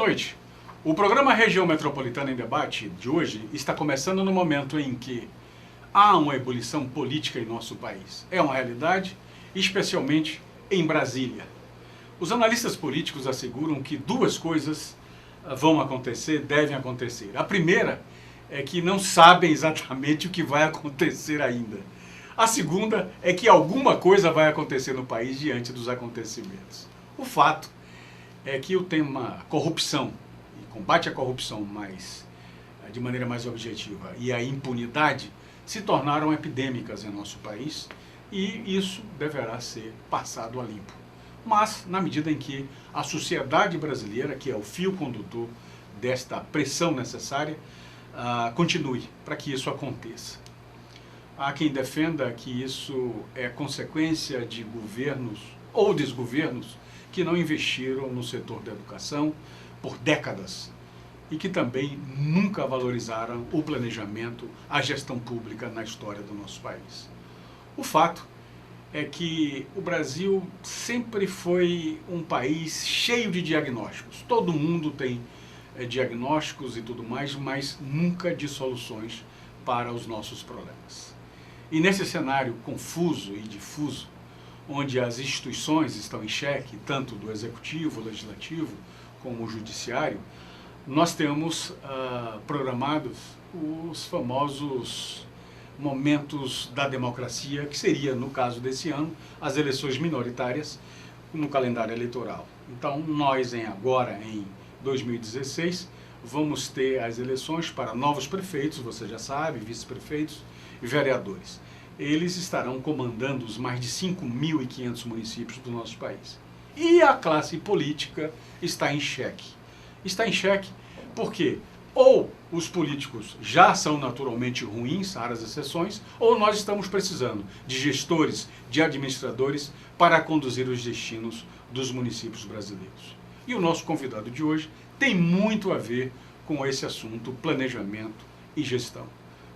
noite. O programa Região Metropolitana em Debate de hoje está começando no momento em que há uma ebulição política em nosso país. É uma realidade, especialmente em Brasília. Os analistas políticos asseguram que duas coisas vão acontecer, devem acontecer. A primeira é que não sabem exatamente o que vai acontecer ainda. A segunda é que alguma coisa vai acontecer no país diante dos acontecimentos. O fato é que o tema corrupção, e combate à corrupção de maneira mais objetiva, e a impunidade se tornaram epidêmicas em nosso país e isso deverá ser passado a limpo. Mas, na medida em que a sociedade brasileira, que é o fio condutor desta pressão necessária, continue para que isso aconteça. Há quem defenda que isso é consequência de governos ou desgovernos que não investiram no setor da educação por décadas e que também nunca valorizaram o planejamento, a gestão pública na história do nosso país. O fato é que o Brasil sempre foi um país cheio de diagnósticos. Todo mundo tem diagnósticos e tudo mais, mas nunca de soluções para os nossos problemas. E nesse cenário confuso e difuso, onde as instituições estão em xeque, tanto do executivo, legislativo, como o judiciário, nós temos programados os famosos momentos da democracia, que seria, no caso desse ano, as eleições minoritárias no calendário eleitoral. Então, nós agora, em 2016, vamos ter as eleições para novos prefeitos, você já sabe, vice-prefeitos e vereadores. Eles estarão comandando os mais de 5.500 municípios do nosso país. E a classe política está em xeque. Está em xeque porque ou os políticos já são naturalmente ruins, raras exceções, ou nós estamos precisando de gestores, de administradores para conduzir os destinos dos municípios brasileiros. E o nosso convidado de hoje tem muito a ver com esse assunto, planejamento e gestão.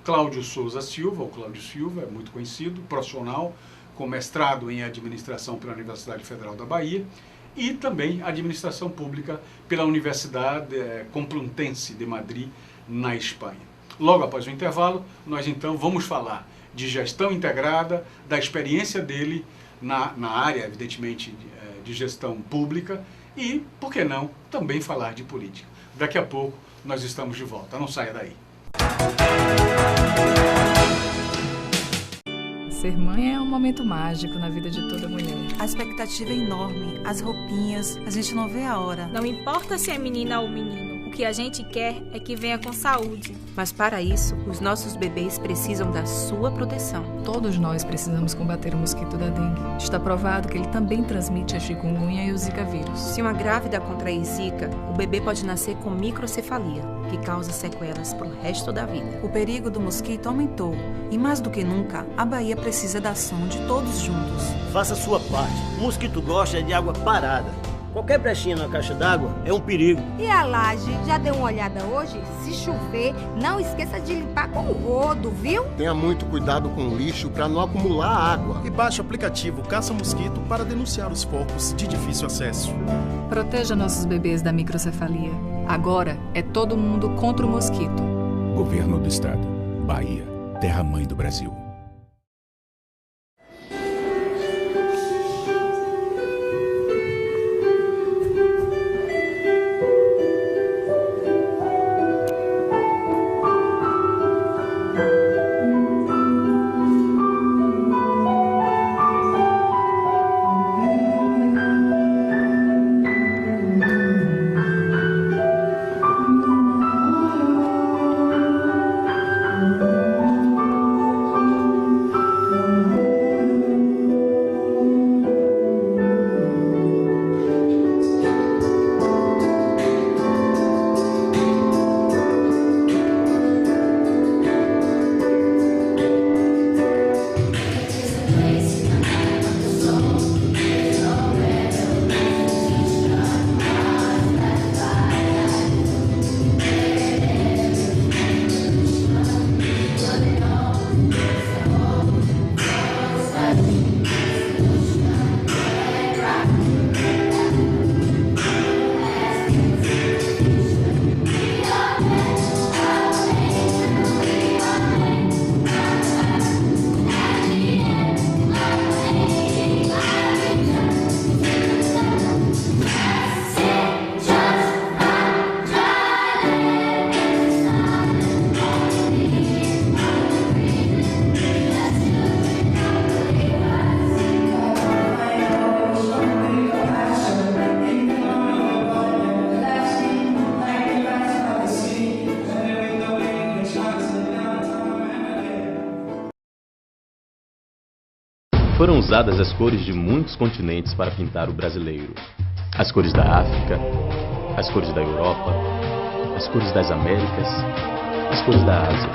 Cláudio Souza Silva, ou Cláudio Silva, é muito conhecido, profissional, com mestrado em administração pela Universidade Federal da Bahia e também administração pública pela Universidade Complutense de Madrid, na Espanha. Logo após o intervalo, nós então vamos falar de gestão integrada, da experiência dele na área, evidentemente, de gestão pública e, por que não, também falar de política. Daqui a pouco nós estamos de volta, não saia daí. Ser mãe é um momento mágico na vida de toda mulher. A expectativa é enorme, as roupinhas, a gente não vê a hora. Não importa se é menina ou menino, o que a gente quer é que venha com saúde. Mas para isso, os nossos bebês precisam da sua proteção. Todos nós precisamos combater o mosquito da dengue. Está provado que ele também transmite a chikungunya e o zika vírus. Se uma grávida contrair zika, o bebê pode nascer com microcefalia, que causa sequelas para o resto da vida. O perigo do mosquito aumentou e, mais do que nunca, a Bahia precisa da ação de todos juntos. Faça a sua parte. O mosquito gosta de água parada. Qualquer brechinha na caixa d'água é um perigo. E a laje, já deu uma olhada hoje? Se chover, não esqueça de limpar com o rodo, viu? Tenha muito cuidado com o lixo para não acumular água. E baixe o aplicativo Caça Mosquito para denunciar os focos de difícil acesso. Proteja nossos bebês da microcefalia. Agora é todo mundo contra o mosquito. Governo do Estado. Bahia, terra-mãe do Brasil. Foram usadas as cores de muitos continentes para pintar o brasileiro. As cores da África, as cores da Europa, as cores das Américas, as cores da Ásia.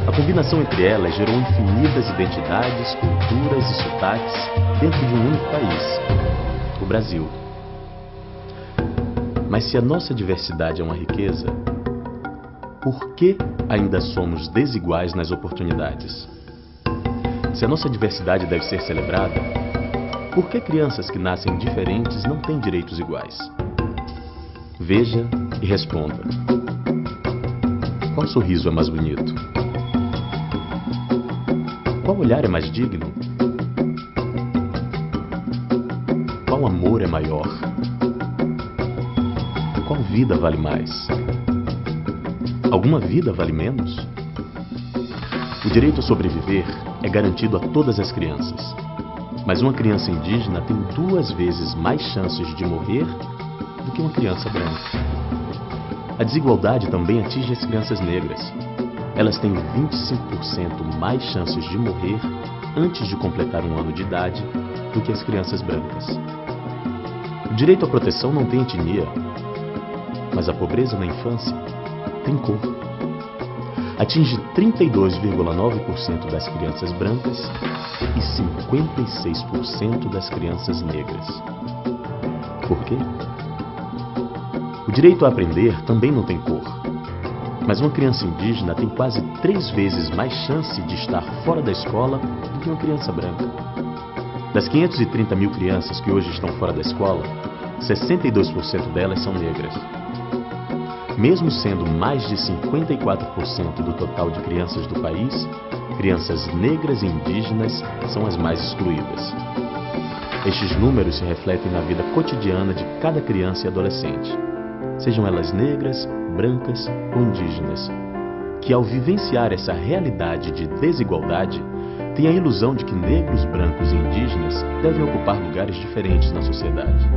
A combinação entre elas gerou infinitas identidades, culturas e sotaques dentro de um único país, o Brasil. Mas se a nossa diversidade é uma riqueza, por que ainda somos desiguais nas oportunidades? Se a nossa diversidade deve ser celebrada, por que crianças que nascem diferentes não têm direitos iguais? Veja e responda. Qual sorriso é mais bonito? Qual olhar é mais digno? Qual amor é maior? Qual vida vale mais? Alguma vida vale menos? O direito a sobreviver é garantido a todas as crianças. Mas uma criança indígena tem 2 vezes mais chances de morrer do que uma criança branca. A desigualdade também atinge as crianças negras. Elas têm 25% mais chances de morrer antes de completar 1 ano de idade do que as crianças brancas. O direito à proteção não tem etnia, mas a pobreza na infância tem cor. Atinge 32,9% das crianças brancas e 56% das crianças negras. Por quê? O direito a aprender também não tem cor. Mas uma criança indígena tem quase 3 vezes mais chance de estar fora da escola do que uma criança branca. Das 530 mil crianças que hoje estão fora da escola, 62% delas são negras. Mesmo sendo mais de 54% do total de crianças do país, crianças negras e indígenas são as mais excluídas. Estes números se refletem na vida cotidiana de cada criança e adolescente, sejam elas negras, brancas ou indígenas, que ao vivenciar essa realidade de desigualdade, têm a ilusão de que negros, brancos e indígenas devem ocupar lugares diferentes na sociedade.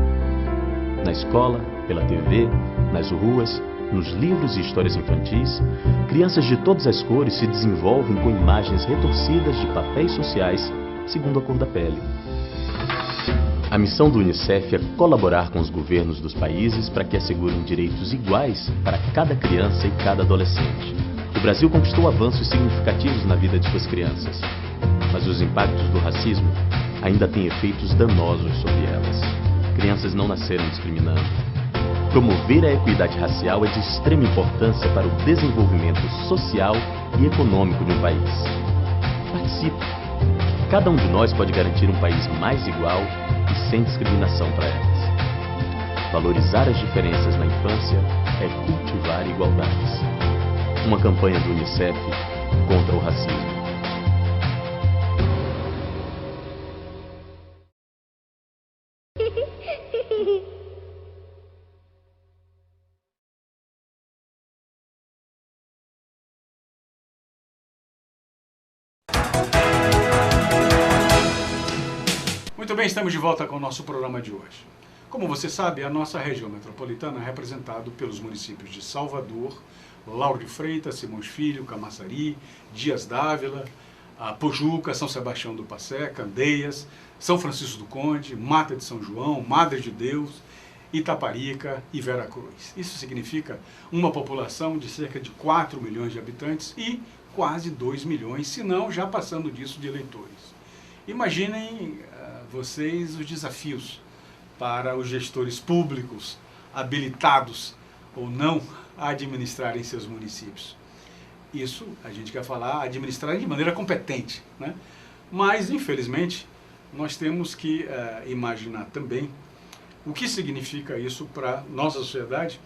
Na escola, pela TV, nas ruas, nos livros e histórias infantis, crianças de todas as cores se desenvolvem com imagens retorcidas de papéis sociais segundo a cor da pele. A missão do Unicef é colaborar com os governos dos países para que assegurem direitos iguais para cada criança e cada adolescente. O Brasil conquistou avanços significativos na vida de suas crianças, mas os impactos do racismo ainda têm efeitos danosos sobre elas. Crianças não nasceram discriminando. Promover a equidade racial é de extrema importância para o desenvolvimento social e econômico de um país. Participe! Cada um de nós pode garantir um país mais igual e sem discriminação para elas. Valorizar as diferenças na infância é cultivar igualdades. Uma campanha do Unicef contra o racismo. Muito bem, estamos de volta com o nosso programa de hoje. Como você sabe, a nossa região metropolitana é representada pelos municípios de Salvador, Lauro de Freitas, Simões Filho, Camaçari, Dias d'Ávila, Pojuca, São Sebastião do Passé, Candeias, São Francisco do Conde, Mata de São João, Madre de Deus, Itaparica e Veracruz. Isso significa uma população de cerca de 4 milhões de habitantes e quase 2 milhões, se não já passando disso, de eleitores. Imaginem vocês os desafios para os gestores públicos habilitados ou não a administrarem seus municípios. Isso a gente quer falar administrar de maneira competente, né? Mas, infelizmente, nós temos que imaginar também o que significa isso para nossa sociedade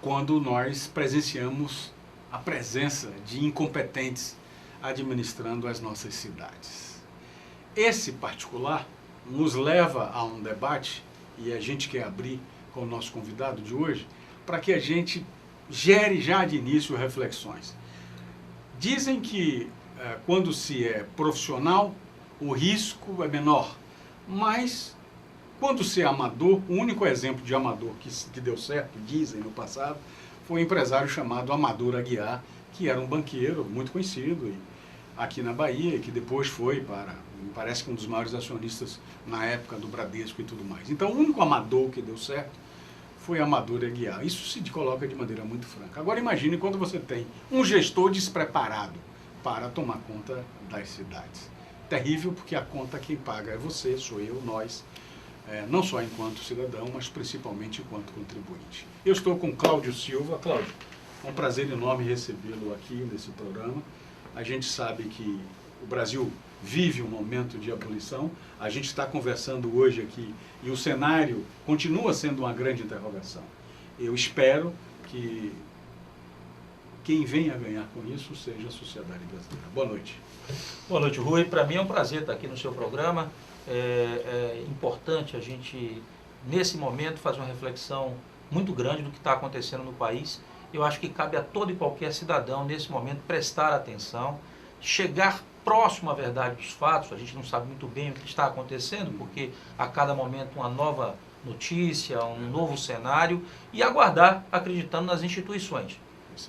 quando nós presenciamos a presença de incompetentes administrando as nossas cidades. Esse particular nos leva a um debate, e a gente quer abrir com o nosso convidado de hoje, para que a gente gere já de início reflexões. Dizem que quando se é profissional, o risco é menor, mas quando se é amador, o único exemplo de amador que deu certo, dizem no passado, foi um empresário chamado Amador Aguiar, que era um banqueiro muito conhecido e aqui na Bahia, e que depois foi para, me parece que um dos maiores acionistas na época do Bradesco e tudo mais. Então, o único amador que deu certo foi Amador Aguiar. Isso se coloca de maneira muito franca. Agora, imagine quando você tem um gestor despreparado para tomar conta das cidades. Terrível, porque a conta quem paga é você, sou eu, nós, não só enquanto cidadão, mas principalmente enquanto contribuinte. Eu estou com Cláudio Silva. Cláudio, é um prazer enorme recebê-lo aqui nesse programa. A gente sabe que o Brasil vive um momento de abolição. A gente está conversando hoje aqui e o cenário continua sendo uma grande interrogação. Eu espero que quem venha a ganhar com isso seja a sociedade brasileira. Boa noite. Boa noite, Rui. Para mim é um prazer estar aqui no seu programa. É importante a gente, nesse momento, fazer uma reflexão muito grande do que está acontecendo no país. Eu acho que cabe a todo e qualquer cidadão, nesse momento, prestar atenção, chegar próximo à verdade dos fatos. A gente não sabe muito bem o que está acontecendo, porque a cada momento uma nova notícia, um novo cenário, e aguardar, acreditando nas instituições.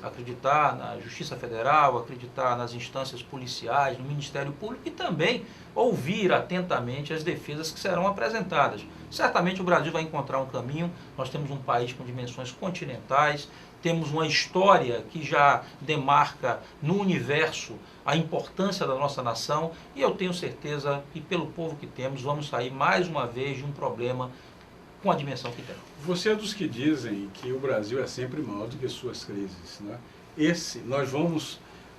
Acreditar na Justiça Federal, acreditar nas instâncias policiais, no Ministério Público e também ouvir atentamente as defesas que serão apresentadas. Certamente o Brasil vai encontrar um caminho. Nós temos um país com dimensões continentais, temos uma história que já demarca no universo a importância da nossa nação, e eu tenho certeza que pelo povo que temos vamos sair mais uma vez de um problema com a dimensão que tem. Você é dos que dizem que o Brasil é sempre maior do que suas crises, né?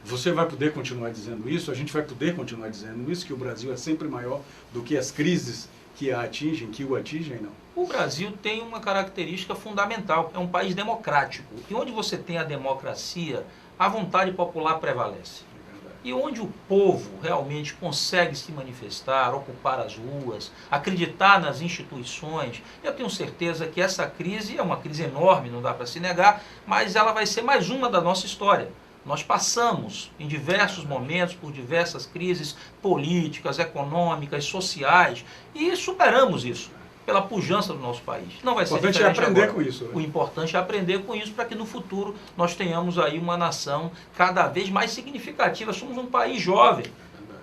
Você vai poder continuar dizendo isso, a gente vai poder continuar dizendo isso, que o Brasil é sempre maior do que as crises que o atingem, não? O Brasil tem uma característica fundamental, é um país democrático. E onde você tem a democracia, a vontade popular prevalece. E onde o povo realmente consegue se manifestar, ocupar as ruas, acreditar nas instituições, eu tenho certeza que essa crise é uma crise enorme, não dá para se negar, mas ela vai ser mais uma da nossa história. Nós passamos em diversos momentos por diversas crises políticas, econômicas, sociais, e superamos isso pela pujança do nosso país. Não vai ser diferente. O importante é aprender com isso. Né? O importante é aprender com isso para que no futuro nós tenhamos aí uma nação cada vez mais significativa. Somos um país jovem.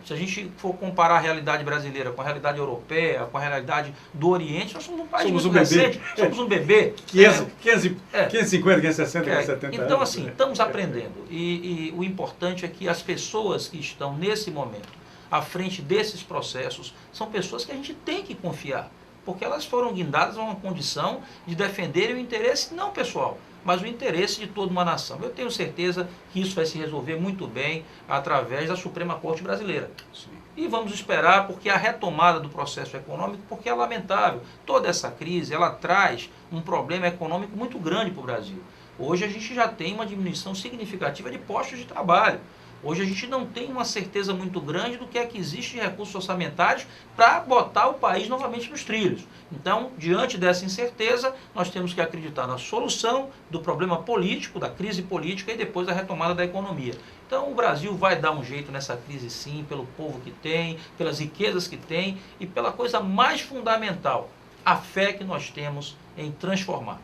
Se a gente for comparar a realidade brasileira com a realidade europeia, com a realidade do Oriente, nós somos um país muito recente. Somos um bebê. 550, 560, 570 anos. Então, assim, estamos aprendendo. E o importante é que as pessoas que estão nesse momento à frente desses processos são pessoas que a gente tem que confiar, porque elas foram guindadas a uma condição de defenderem o interesse não pessoal, mas o interesse de toda uma nação. Eu tenho certeza que isso vai se resolver muito bem através da Suprema Corte Brasileira. Sim. E vamos esperar, porque a retomada do processo econômico, porque é lamentável. Toda essa crise, ela traz um problema econômico muito grande para o Brasil. Hoje a gente já tem uma diminuição significativa de postos de trabalho. Hoje a gente não tem uma certeza muito grande do que é que existe de recursos orçamentários para botar o país novamente nos trilhos. Então, diante dessa incerteza, nós temos que acreditar na solução do problema político, da crise política e depois da retomada da economia. Então, o Brasil vai dar um jeito nessa crise sim, pelo povo que tem, pelas riquezas que tem e pela coisa mais fundamental, a fé que nós temos em transformar.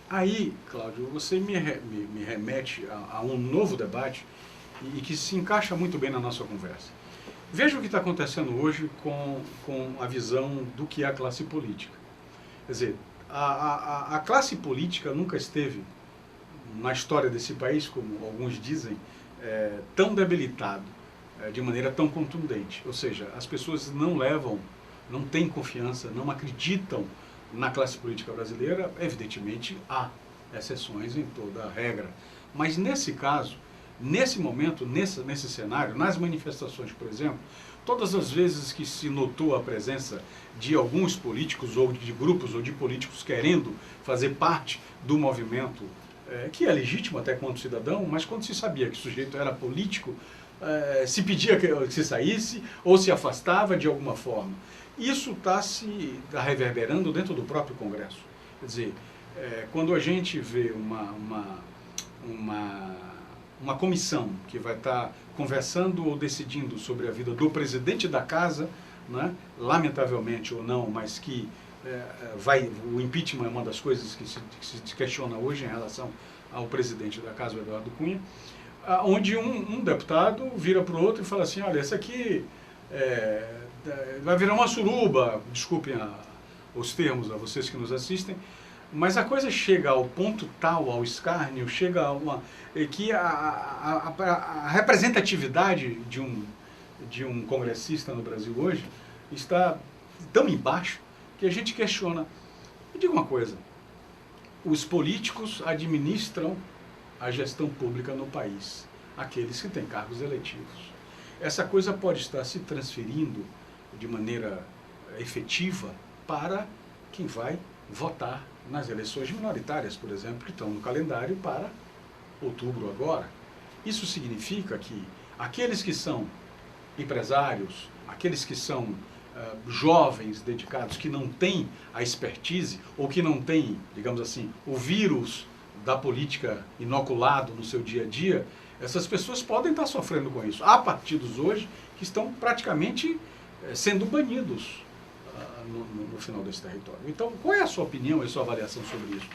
Aí, Cláudio, você me remete a um novo debate e que se encaixa muito bem na nossa conversa. Veja o que está acontecendo hoje com a visão do que é a classe política. Quer dizer, a classe política nunca esteve, na história desse país, como alguns dizem, tão debilitado, de maneira tão contundente. Ou seja, as pessoas não têm confiança, não acreditam na classe política brasileira. Evidentemente, há exceções em toda a regra. Mas nesse caso, nesse momento, nesse cenário, nas manifestações, por exemplo, todas as vezes que se notou a presença de alguns políticos ou de grupos ou de políticos querendo fazer parte do movimento, que é legítimo até quanto cidadão, mas quando se sabia que o sujeito era político, se pedia que se saísse ou se afastava de alguma forma. Isso está reverberando dentro do próprio Congresso. Quer dizer, quando a gente vê uma comissão que vai estar conversando ou decidindo sobre a vida do presidente da casa, né, lamentavelmente ou não, mas que o impeachment é uma das coisas que se questiona hoje em relação ao presidente da casa, o Eduardo Cunha, onde um deputado vira para o outro e fala assim, olha, esse aqui vai virar uma suruba, desculpem os termos a vocês que nos assistem, mas a coisa chega ao ponto tal, ao escárnio, chega a que a representatividade de um congressista no Brasil hoje está tão embaixo que a gente questiona. Me diga uma coisa, os políticos administram a gestão pública no país, aqueles que têm cargos eletivos. Essa coisa pode estar se transferindo de maneira efetiva para quem vai votar nas eleições minoritárias, por exemplo, que estão no calendário para outubro agora. Isso significa que aqueles que são empresários, aqueles que são jovens dedicados, que não têm a expertise ou que não têm, digamos assim, o vírus da política inoculado no seu dia a dia, essas pessoas podem estar sofrendo com isso. Há partidos hoje que estão praticamente sendo banidos no final desse território. Então, qual é a sua opinião e a sua avaliação sobre isso?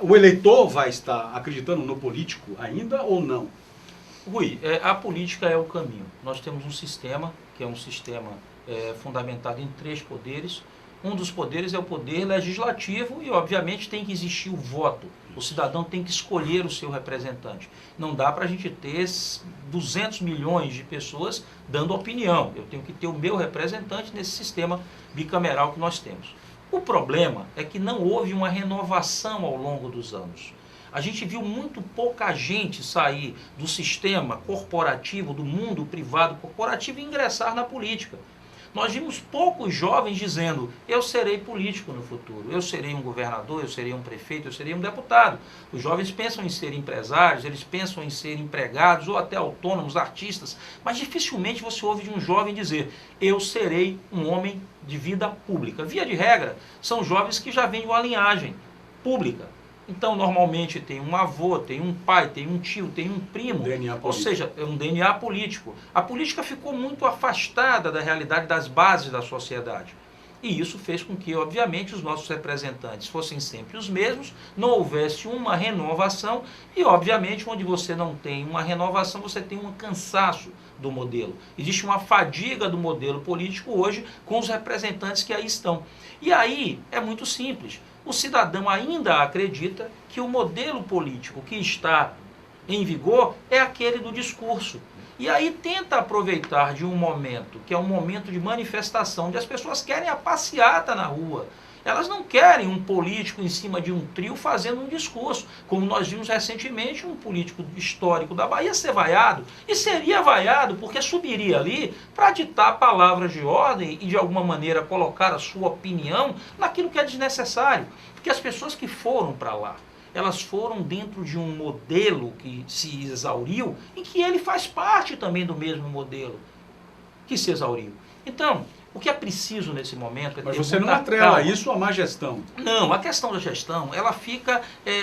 O eleitor vai estar acreditando no político ainda ou não? Rui, a política é o caminho. Nós temos um sistema, que é um sistema fundamentado em 3 poderes. Um dos poderes é o poder legislativo e, obviamente, tem que existir o voto. O cidadão tem que escolher o seu representante. Não dá para a gente ter 200 milhões de pessoas dando opinião. Eu tenho que ter o meu representante nesse sistema bicameral que nós temos. O problema é que não houve uma renovação ao longo dos anos. A gente viu muito pouca gente sair do sistema corporativo, do mundo privado corporativo e ingressar na política. Nós vimos poucos jovens dizendo, eu serei político no futuro, eu serei um governador, eu serei um prefeito, eu serei um deputado. Os jovens pensam em ser empresários, eles pensam em ser empregados ou até autônomos, artistas, mas dificilmente você ouve de um jovem dizer, eu serei um homem de vida pública. Via de regra, são jovens que já vêm de uma linhagem pública. Então, normalmente tem um avô, tem um pai, tem um tio, tem um primo, ou seja, é um DNA político. A política ficou muito afastada da realidade das bases da sociedade. E isso fez com que, obviamente, os nossos representantes fossem sempre os mesmos, não houvesse uma renovação e, obviamente, onde você não tem uma renovação, você tem um cansaço do modelo. Existe uma fadiga do modelo político hoje com os representantes que aí estão. E aí é muito simples. O cidadão ainda acredita que o modelo político que está em vigor é aquele do discurso. E aí tenta aproveitar de um momento, que é um momento de manifestação, onde as pessoas querem a passeata na rua. Elas não querem um político em cima de um trio fazendo um discurso, como nós vimos recentemente um político histórico da Bahia ser vaiado, e seria vaiado porque subiria ali para ditar palavras de ordem e de alguma maneira colocar a sua opinião naquilo que é desnecessário. Porque as pessoas que foram para lá, elas foram dentro de um modelo que se exauriu, em que ele faz parte também do mesmo modelo que se exauriu. Então, o que é preciso nesse momento é ter Mas você não atrela isso à má gestão. Não, a questão da gestão, ela fica,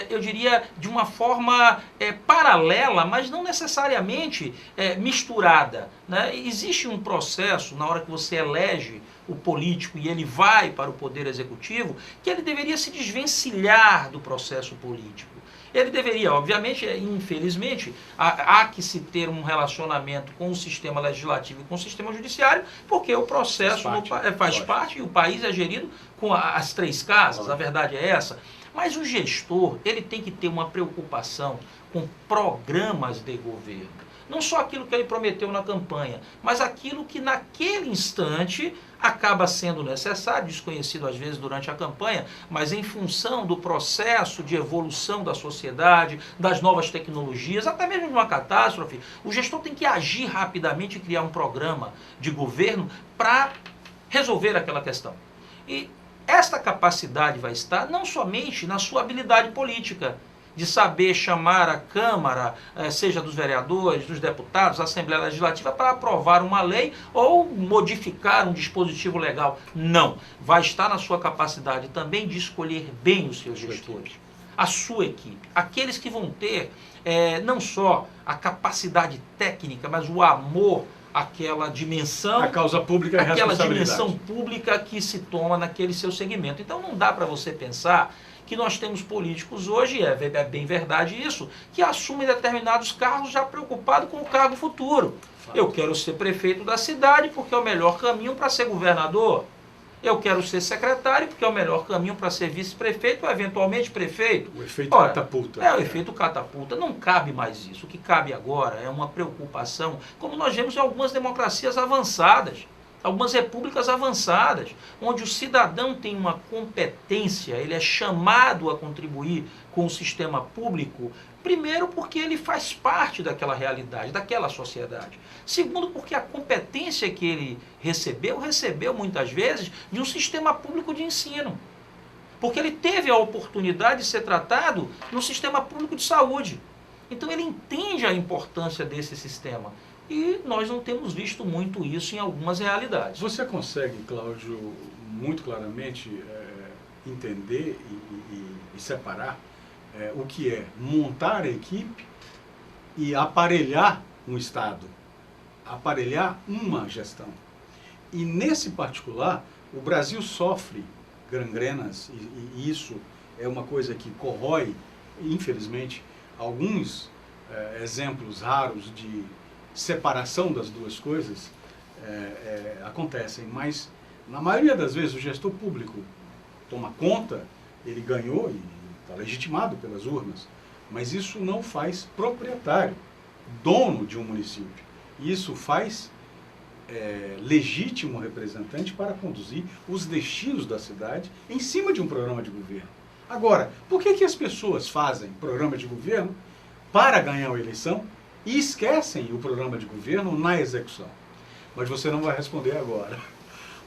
eu diria, de uma forma paralela, mas não necessariamente misturada, né? Existe um processo, na hora que você elege o político e ele vai para o poder executivo, que ele deveria se desvencilhar do processo político. Ele deveria, obviamente, infelizmente, há que se ter um relacionamento com o sistema legislativo e com o sistema judiciário, porque o processo faz parte e o país é gerido com as 3 casas, a verdade é essa. Mas o gestor, ele tem que ter uma preocupação com programas de governo. Não só aquilo que ele prometeu na campanha, mas aquilo que naquele instante acaba sendo necessário, desconhecido às vezes durante a campanha, mas em função do processo de evolução da sociedade, das novas tecnologias, até mesmo de uma catástrofe, o gestor tem que agir rapidamente e criar um programa de governo para resolver aquela questão. E esta capacidade vai estar não somente na sua habilidade política, de saber chamar a Câmara, seja dos vereadores, dos deputados, da Assembleia Legislativa, para aprovar uma lei ou modificar um dispositivo legal. Não. Vai estar na sua capacidade também de escolher bem os seus gestores, a sua equipe, aqueles que vão ter não só a capacidade técnica, mas o amor àquela dimensão, a causa pública e a aquela responsabilidade. dimensão pública que se toma naquele seu segmento. Então não dá para você pensar que nós temos políticos hoje, é bem verdade isso, que assumem determinados cargos já preocupados com o cargo futuro. Eu quero ser prefeito da cidade porque é o melhor caminho para ser governador. Eu quero ser secretário porque é o melhor caminho para ser vice-prefeito ou eventualmente prefeito. O efeito catapulta. O efeito catapulta. Não cabe mais isso. O que cabe agora é uma preocupação, como nós vemos em algumas democracias avançadas, algumas repúblicas avançadas, onde o cidadão tem uma competência, ele é chamado a contribuir com o sistema público, primeiro porque ele faz parte daquela realidade, daquela sociedade. Segundo, porque a competência que ele recebeu muitas vezes de um sistema público de ensino. Porque ele teve a oportunidade de ser tratado no sistema público de saúde. Então ele entende a importância desse sistema. E nós não temos visto muito isso em algumas realidades. Você consegue, Cláudio, muito claramente entender e separar o que é montar a equipe e aparelhar um Estado, aparelhar uma gestão. E nesse particular, o Brasil sofre gangrenas e isso é uma coisa que corrói, infelizmente, alguns exemplos raros de separação das duas coisas acontecem, mas na maioria das vezes o gestor público toma conta, ele ganhou e está legitimado pelas urnas, mas isso não faz proprietário, dono de um município. Isso faz legítimo representante para conduzir os destinos da cidade em cima de um programa de governo. Agora, por que as pessoas fazem programa de governo para ganhar a eleição e esquecem o programa de governo na execução? Mas você não vai responder agora.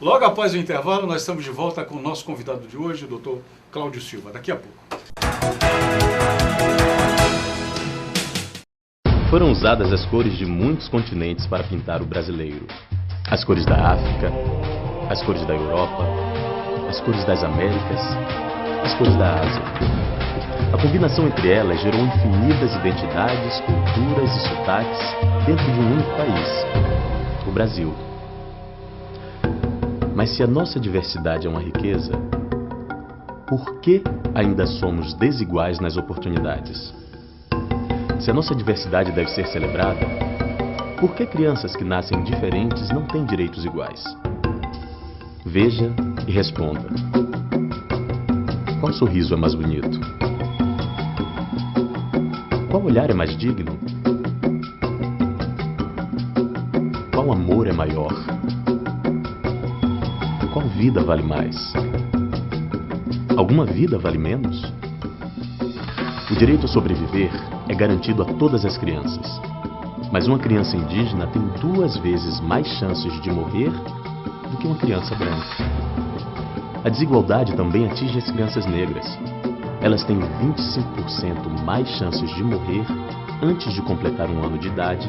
Logo após o intervalo, nós estamos de volta com o nosso convidado de hoje, o Dr. Cláudio Silva. Daqui a pouco. Foram usadas as cores de muitos continentes para pintar o brasileiro. As cores da África, as cores da Europa, as cores das Américas, as cores da Ásia. A combinação entre elas gerou infinitas identidades, culturas e sotaques dentro de um único país, o Brasil. Mas se a nossa diversidade é uma riqueza, por que ainda somos desiguais nas oportunidades? Se a nossa diversidade deve ser celebrada, por que crianças que nascem diferentes não têm direitos iguais? Veja e responda. Qual sorriso é mais bonito? Qual olhar é mais digno? Qual amor é maior? Qual vida vale mais? Alguma vida vale menos? O direito a sobreviver é garantido a todas as crianças. Mas uma criança indígena tem 2 vezes mais chances de morrer do que uma criança branca. A desigualdade também atinge as crianças negras. Elas têm 25% mais chances de morrer antes de completar 1 ano de idade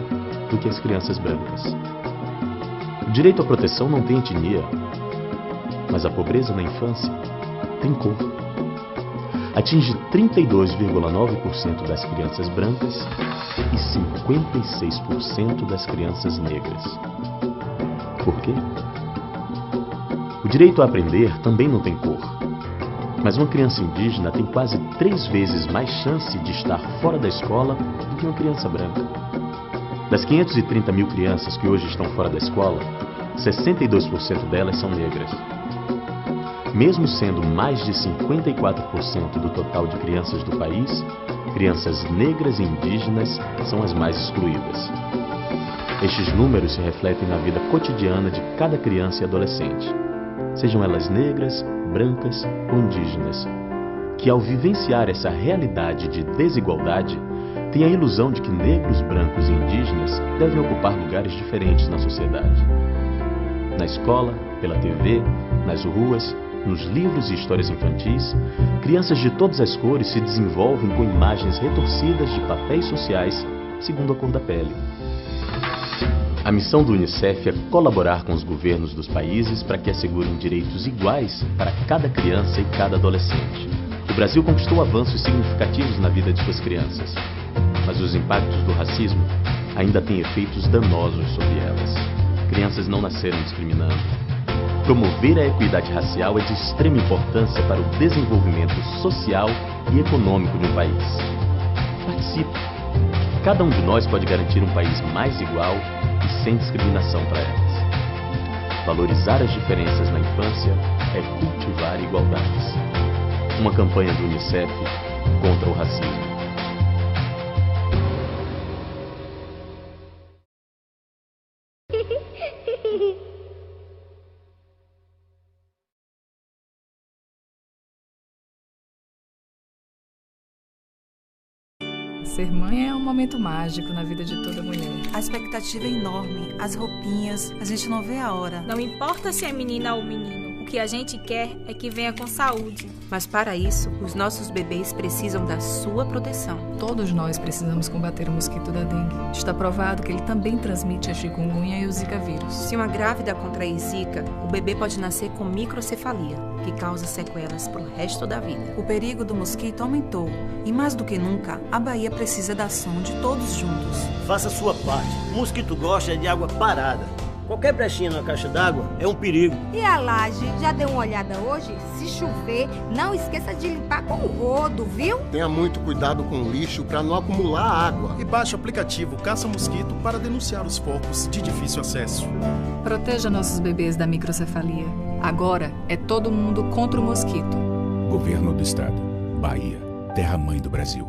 do que as crianças brancas. O direito à proteção não tem etnia, mas a pobreza na infância tem cor. Atinge 32,9% das crianças brancas e 56% das crianças negras. Por quê? O direito a aprender também não tem cor, mas uma criança indígena tem quase 3 vezes mais chance de estar fora da escola do que uma criança branca. Das 530 mil crianças que hoje estão fora da escola, 62% delas são negras. Mesmo sendo mais de 54% do total de crianças do país, crianças negras e indígenas são as mais excluídas. Estes números se refletem na vida cotidiana de cada criança e adolescente, sejam elas negras, brancas ou indígenas, que ao vivenciar essa realidade de desigualdade, têm a ilusão de que negros, brancos e indígenas devem ocupar lugares diferentes na sociedade. Na escola, pela TV, nas ruas, nos livros e histórias infantis, crianças de todas as cores se desenvolvem com imagens retorcidas de papéis sociais segundo a cor da pele. A missão do UNICEF é colaborar com os governos dos países para que assegurem direitos iguais para cada criança e cada adolescente. O Brasil conquistou avanços significativos na vida de suas crianças, mas os impactos do racismo ainda têm efeitos danosos sobre elas. Crianças não nasceram discriminando. Promover a equidade racial é de extrema importância para o desenvolvimento social e econômico de um país. Participe! Cada um de nós pode garantir um país mais igual e sem discriminação para elas. Valorizar as diferenças na infância é cultivar igualdades. Uma campanha do UNICEF contra o racismo. Ser mãe é um momento mágico na vida de toda mulher. A expectativa é enorme, as roupinhas, a gente não vê a hora. Não importa se é menina ou menino, o que a gente quer é que venha com saúde. Mas para isso, os nossos bebês precisam da sua proteção. Todos nós precisamos combater o mosquito da dengue. Está provado que ele também transmite a chikungunya e o zika vírus. Se uma grávida contrair zika, o bebê pode nascer com microcefalia, que causa sequelas para o resto da vida. O perigo do mosquito aumentou e, mais do que nunca, a Bahia precisa da ação de todos juntos. Faça a sua parte. O mosquito gosta de água parada. Qualquer brechinha na caixa d'água é um perigo. E a laje, já deu uma olhada hoje? Se chover, não esqueça de limpar com o rodo, viu? Tenha muito cuidado com o lixo para não acumular água. E baixe o aplicativo Caça Mosquito para denunciar os focos de difícil acesso. Proteja nossos bebês da microcefalia. Agora é todo mundo contra o mosquito. Governo do Estado. Bahia, terra-mãe do Brasil.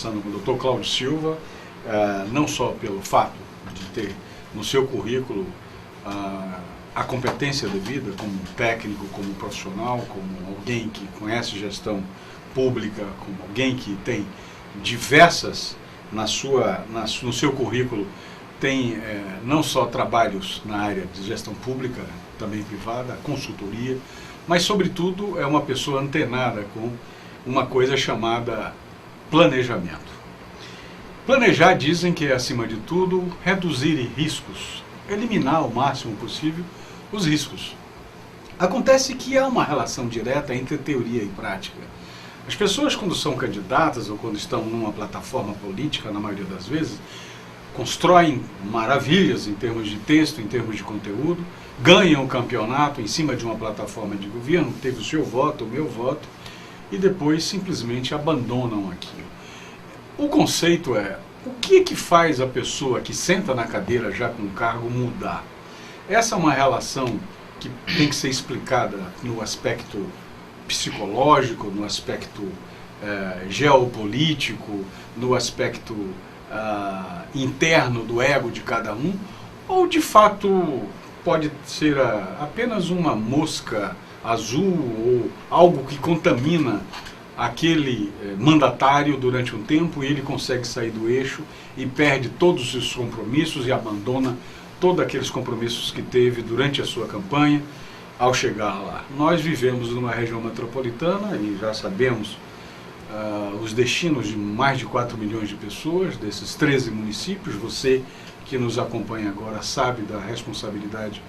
Com o Dr. Cláudio Silva, não só pelo fato de ter no seu currículo a competência devida como técnico, como profissional, como alguém que conhece gestão pública, como alguém que tem diversas no seu currículo, tem não só trabalhos na área de gestão pública, também privada, consultoria, mas sobretudo é uma pessoa antenada com uma coisa chamada planejamento. Planejar, dizem que é, acima de tudo, reduzir riscos, eliminar o máximo possível os riscos. Acontece que há uma relação direta entre teoria e prática. As pessoas, quando são candidatas ou quando estão numa plataforma política, na maioria das vezes, constroem maravilhas em termos de texto, em termos de conteúdo, ganham o campeonato em cima de uma plataforma de governo, teve o seu voto, o meu voto, e depois simplesmente abandonam aquilo. O conceito é, o que faz a pessoa que senta na cadeira já com o cargo mudar? Essa é uma relação que tem que ser explicada no aspecto psicológico, no aspecto geopolítico, no aspecto interno do ego de cada um, ou de fato pode ser apenas uma mosca azul ou algo que contamina aquele mandatário durante um tempo, ele consegue sair do eixo e perde todos os compromissos e abandona todos aqueles compromissos que teve durante a sua campanha ao chegar lá. Nós vivemos numa região metropolitana e já sabemos os destinos de mais de 4 milhões de pessoas, desses 13 municípios. Você que nos acompanha agora sabe da responsabilidade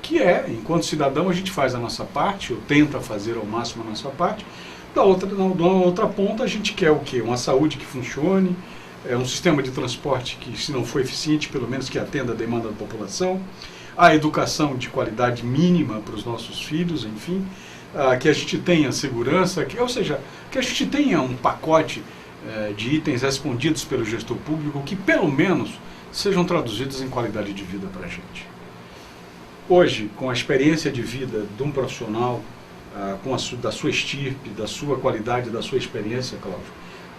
que é, enquanto cidadão, a gente faz a nossa parte, ou tenta fazer ao máximo a nossa parte. Da outra ponta, a gente quer o quê? Uma saúde que funcione, um sistema de transporte que, se não for eficiente, pelo menos que atenda a demanda da população, a educação de qualidade mínima para os nossos filhos, enfim, que a gente tenha segurança, ou seja, que a gente tenha um pacote de itens respondidos pelo gestor público que, pelo menos, sejam traduzidos em qualidade de vida para a gente. Hoje, com a experiência de vida de um profissional, da sua estirpe, da sua qualidade, da sua experiência, Cláudio,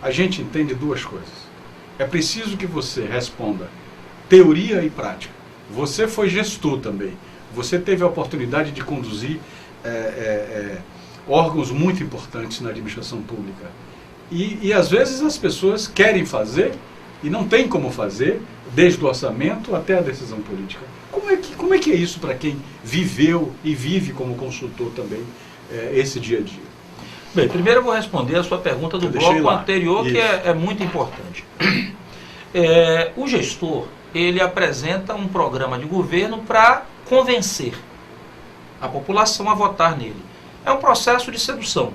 a gente entende duas coisas. É preciso que você responda teoria e prática. Você foi gestor também. Você teve a oportunidade de conduzir órgãos muito importantes na administração pública. E às vezes as pessoas querem fazer e não tem como fazer, desde o orçamento até a decisão política. Como é que é isso para quem viveu e vive como consultor também esse dia a dia? Bem, primeiro eu vou responder a sua pergunta do bloco anterior, que é muito importante. O gestor, ele apresenta um programa de governo para convencer a população a votar nele. É um processo de sedução.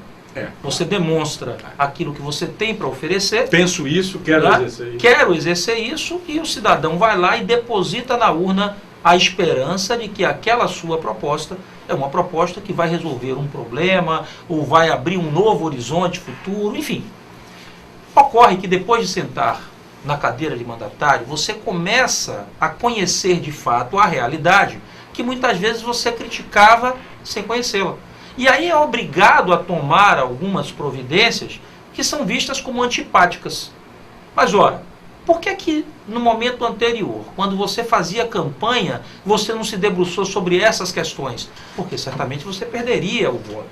Você demonstra aquilo que você tem para oferecer. Penso isso, quero exercer isso. Quero exercer isso, e o cidadão vai lá e deposita na urna a esperança de que aquela sua proposta é uma proposta que vai resolver um problema, ou vai abrir um novo horizonte futuro, enfim. Ocorre que depois de sentar na cadeira de mandatário, você começa a conhecer de fato a realidade que muitas vezes você criticava sem conhecê-la. E aí é obrigado a tomar algumas providências que são vistas como antipáticas. Mas ora, por que no momento anterior, quando você fazia campanha, você não se debruçou sobre essas questões? Porque certamente você perderia o voto.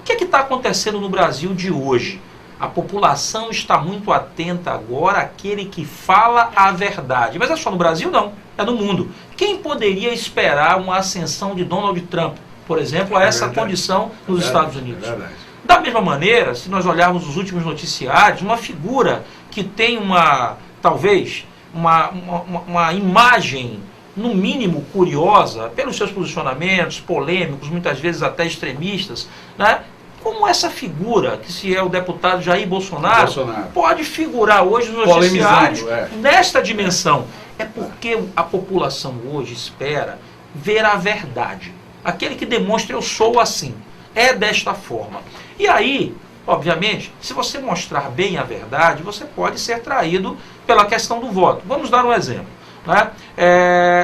O que está acontecendo no Brasil de hoje? A população está muito atenta agora àquele que fala a verdade. Mas é só no Brasil? Não. É no mundo. Quem poderia esperar uma ascensão de Donald Trump, por exemplo, a essa condição nos Estados Unidos? Da mesma maneira, se nós olharmos os últimos noticiários, uma figura que tem talvez uma imagem, no mínimo, curiosa, pelos seus posicionamentos polêmicos, muitas vezes até extremistas, né? Como essa figura, que se é o deputado Jair Bolsonaro, pode figurar hoje nos noticiários nesta dimensão? É porque a população hoje espera ver a verdade. Aquele que demonstra: eu sou assim, é desta forma. E aí, obviamente, se você mostrar bem a verdade, você pode ser traído pela questão do voto. Vamos dar um exemplo. Né?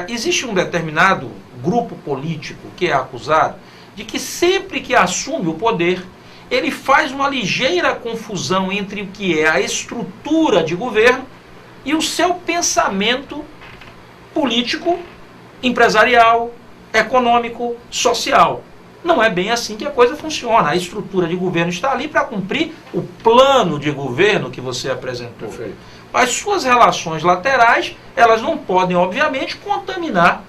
Existe um determinado grupo político que é acusado de que sempre que assume o poder, ele faz uma ligeira confusão entre o que é a estrutura de governo e o seu pensamento político, empresarial, econômico, social. Não é bem assim que a coisa funciona. A estrutura de governo está ali para cumprir o plano de governo que você apresentou. Perfeito. As suas relações laterais, elas não podem, obviamente, contaminar,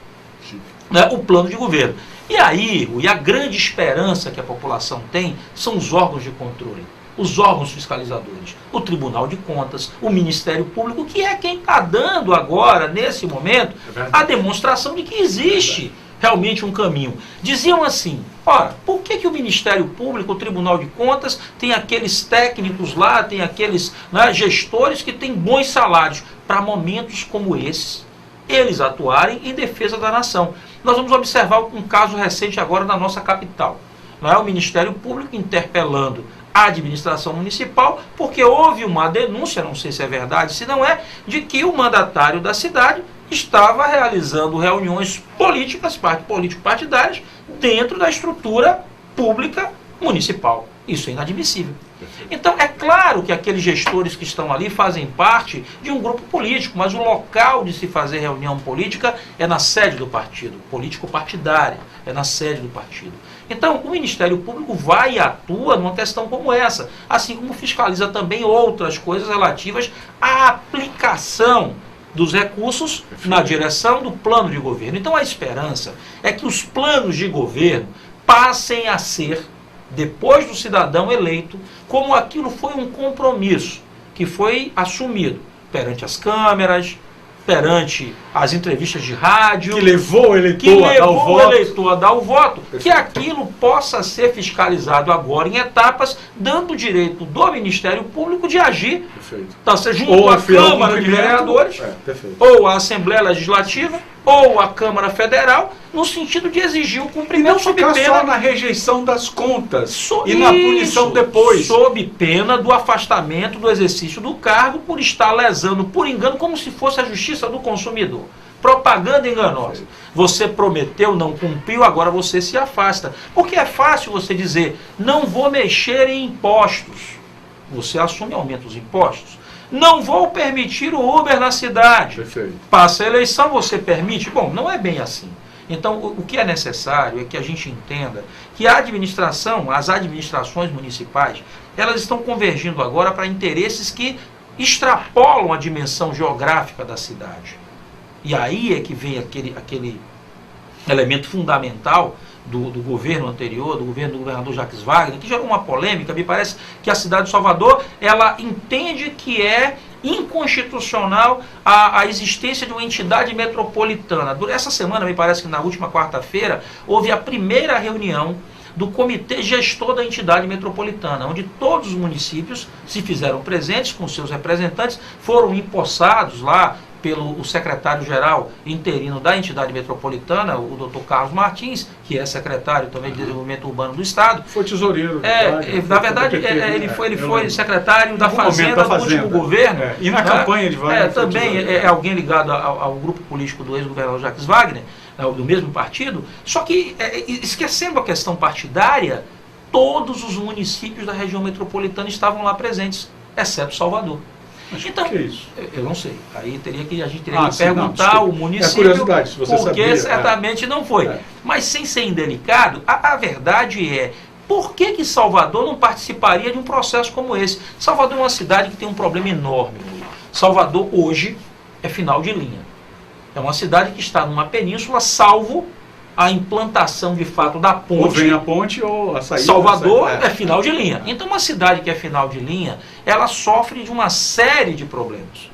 né, o plano de governo. E aí, a grande esperança que a população tem são os órgãos de controle, os órgãos fiscalizadores, o Tribunal de Contas, o Ministério Público, que é quem está dando agora, nesse momento, a demonstração de que existe realmente um caminho. Diziam assim: ora, por que o Ministério Público, o Tribunal de Contas, tem aqueles técnicos lá, tem aqueles, né, gestores que têm bons salários? Para momentos como esses, eles atuarem em defesa da nação. Nós vamos observar um caso recente agora na nossa capital. Não é? O Ministério Público interpelando a administração municipal, porque houve uma denúncia, não sei se é verdade, se não é, de que o mandatário da cidade estava realizando reuniões políticas, político-partidárias, dentro da estrutura pública municipal. Isso é inadmissível. Então, é claro que aqueles gestores que estão ali fazem parte de um grupo político, mas o local de se fazer reunião política é na sede do partido, político-partidária, é na sede do partido. Então, o Ministério Público vai e atua numa questão como essa, assim como fiscaliza também outras coisas relativas à aplicação dos recursos na direção do plano de governo. Então, a esperança é que os planos de governo passem a ser, depois do cidadão eleito, como aquilo foi um compromisso que foi assumido perante as câmeras, perante as entrevistas de rádio, que levou o eleitor a dar o voto, que aquilo possa ser fiscalizado agora em etapas, dando o direito do Ministério Público de agir, tá, junto à Câmara de Vereadores, ou à Assembleia Legislativa, ou à Câmara Federal, no sentido de exigir o cumprimento, e não ficar só na rejeição das contas e na punição depois. Sob pena do afastamento do exercício do cargo por estar lesando, por engano, como se fosse a justiça do consumidor. Propaganda enganosa. Você prometeu, não cumpriu, agora você se afasta. Porque é fácil você dizer, não vou mexer em impostos. Você assume e aumenta os impostos. Não vou permitir o Uber na cidade. Perfeito. Passa a eleição, você permite? Bom, não é bem assim. Então, o que é necessário é que a gente entenda que a administração, as administrações municipais, elas estão convergindo agora para interesses que extrapolam a dimensão geográfica da cidade. E aí é que vem aquele elemento fundamental do governo anterior, do governo do governador Jacques Wagner, que gerou uma polêmica. Me parece que a cidade de Salvador, ela entende que é inconstitucional a existência de uma entidade metropolitana. Essa semana, me parece que na última quarta-feira, houve a primeira reunião do Comitê Gestor da Entidade Metropolitana, onde todos os municípios se fizeram presentes com seus representantes, foram empossados lá pelo secretário-geral interino da entidade metropolitana, o Dr. Carlos Martins, que é secretário também de Desenvolvimento Urbano do Estado. Foi tesoureiro. Na verdade, ele foi secretário da Fazenda do último governo. E na campanha de Wagner. Também é alguém ligado ao grupo político do ex-governador Jacques Wagner, do mesmo partido. Só que, esquecendo a questão partidária, todos os municípios da região metropolitana estavam lá presentes, exceto Salvador. Então, que é isso? Eu não sei. Aí a gente teria que perguntar ao município, curiosidade, se você porque sabia, certamente não foi. Mas sem ser indelicado, a verdade é, por que Salvador não participaria de um processo como esse? Salvador é uma cidade que tem um problema enorme. Salvador hoje é final de linha. É uma cidade que está numa península, salvo a implantação de fato da ponte. Ou vem a ponte ou a saída. Salvador é final de linha. Então uma cidade que é final de linha, ela sofre de uma série de problemas.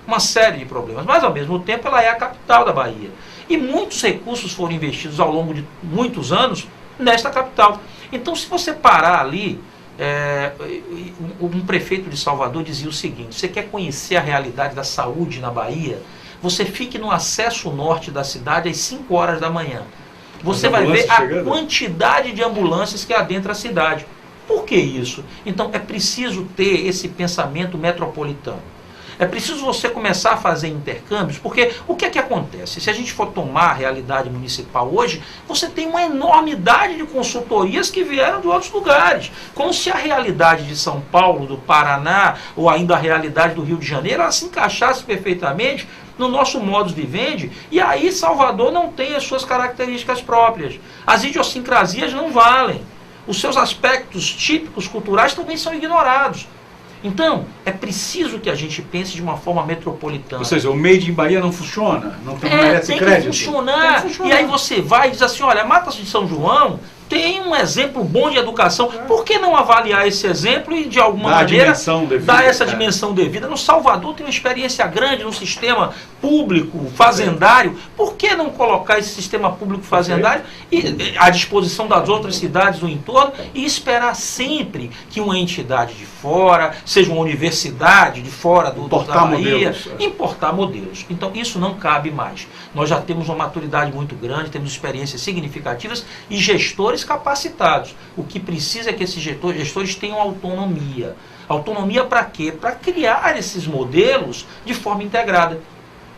Uma série de problemas. Mas ao mesmo tempo ela é a capital da Bahia. E muitos recursos foram investidos ao longo de muitos anos nesta capital. Então se você parar ali, um prefeito de Salvador dizia o seguinte: você quer conhecer a realidade da saúde na Bahia? Você fique no acesso norte da cidade às 5 horas da manhã. Você vai ver a quantidade de ambulâncias que adentra a cidade. Por que isso? Então é preciso ter esse pensamento metropolitano. É preciso você começar a fazer intercâmbios, porque o que é que acontece? Se a gente for tomar a realidade municipal hoje, você tem uma enormidade de consultorias que vieram de outros lugares. Como se a realidade de São Paulo, do Paraná, ou ainda a realidade do Rio de Janeiro, ela se encaixasse perfeitamente no nosso modus vivendi, e aí Salvador não tem as suas características próprias. As idiosincrasias não valem. Os seus aspectos típicos culturais também são ignorados. Então, é preciso que a gente pense de uma forma metropolitana. Ou seja, o Made in Bahia não funciona? Não merece crédito? Tem que funcionar. E aí você vai e diz assim, olha, Matas de São João tem um exemplo bom de educação. Por que não avaliar esse exemplo e, de alguma maneira, dar essa dimensão devida? No Salvador tem uma experiência grande no sistema público fazendário. Por que não colocar esse sistema público fazendário à disposição das outras cidades do entorno e esperar sempre que uma entidade de fora, seja uma universidade de fora da Bahia, importar modelos. Então, isso não cabe mais. Nós já temos uma maturidade muito grande, temos experiências significativas e gestores capacitados. O que precisa é que esses gestores tenham autonomia. Autonomia para quê? Para criar esses modelos de forma integrada.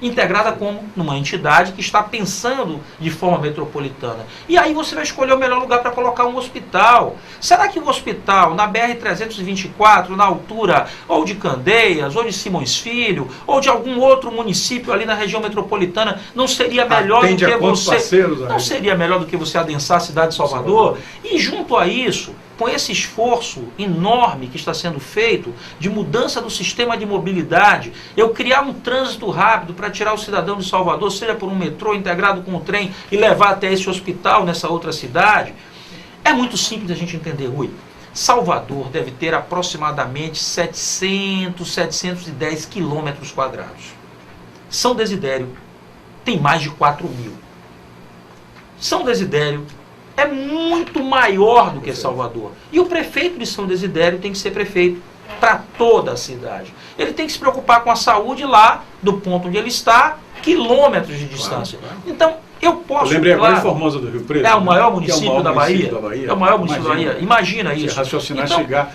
integrada como numa entidade que está pensando de forma metropolitana. E aí você vai escolher o melhor lugar para colocar um hospital. Será que o hospital na BR-324, na altura ou de Candeias, ou de Simões Filho, ou de algum outro município ali na região metropolitana, não seria melhor do que você... Não seria melhor do que você adensar a cidade de Salvador? E junto a isso, com esse esforço enorme que está sendo feito de mudança do sistema de mobilidade, eu criar um trânsito rápido para tirar o cidadão de Salvador, seja por um metrô integrado com o trem e levar até esse hospital nessa outra cidade, é muito simples a gente entender, Rui. Salvador deve ter aproximadamente 700, 710 quilômetros quadrados. São Desidério tem mais de 4.000. São Desidério é muito maior do que Salvador. E o prefeito de São Desidério tem que ser prefeito para toda a cidade. Ele tem que se preocupar com a saúde lá, do ponto onde ele está, quilômetros de distância. Claro. Então, eu posso... Eu lembrei agora de Formosa do Rio Preto. É o maior município da Bahia. É o maior município da Bahia. Imagina isso. Raciocinar, então, chegar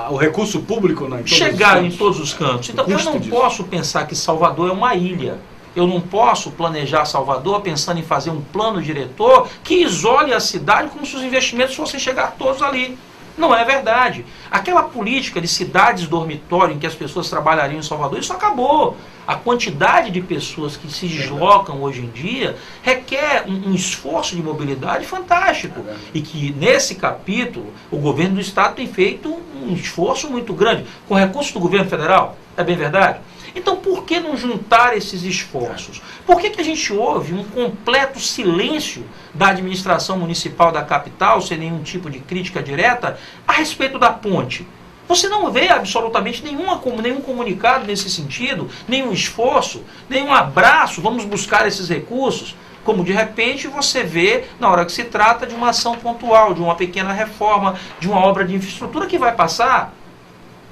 o recurso público em todos os cantos. Então, eu não posso pensar que Salvador é uma ilha. Eu não posso planejar Salvador pensando em fazer um plano diretor que isole a cidade como se os investimentos fossem chegar todos ali. Não é verdade. Aquela política de cidades dormitório em que as pessoas trabalhariam em Salvador, isso acabou. A quantidade de pessoas que se deslocam hoje em dia requer um esforço de mobilidade fantástico. E que nesse capítulo o governo do estado tem feito um esforço muito grande. Com recursos do governo federal, é bem verdade? Então, por que não juntar esses esforços? Por que a gente ouve um completo silêncio da administração municipal da capital, sem nenhum tipo de crítica direta, a respeito da ponte? Você não vê absolutamente nenhum comunicado nesse sentido, nenhum esforço, nenhum abraço, vamos buscar esses recursos, como de repente você vê na hora que se trata de uma ação pontual, de uma pequena reforma, de uma obra de infraestrutura que vai passar,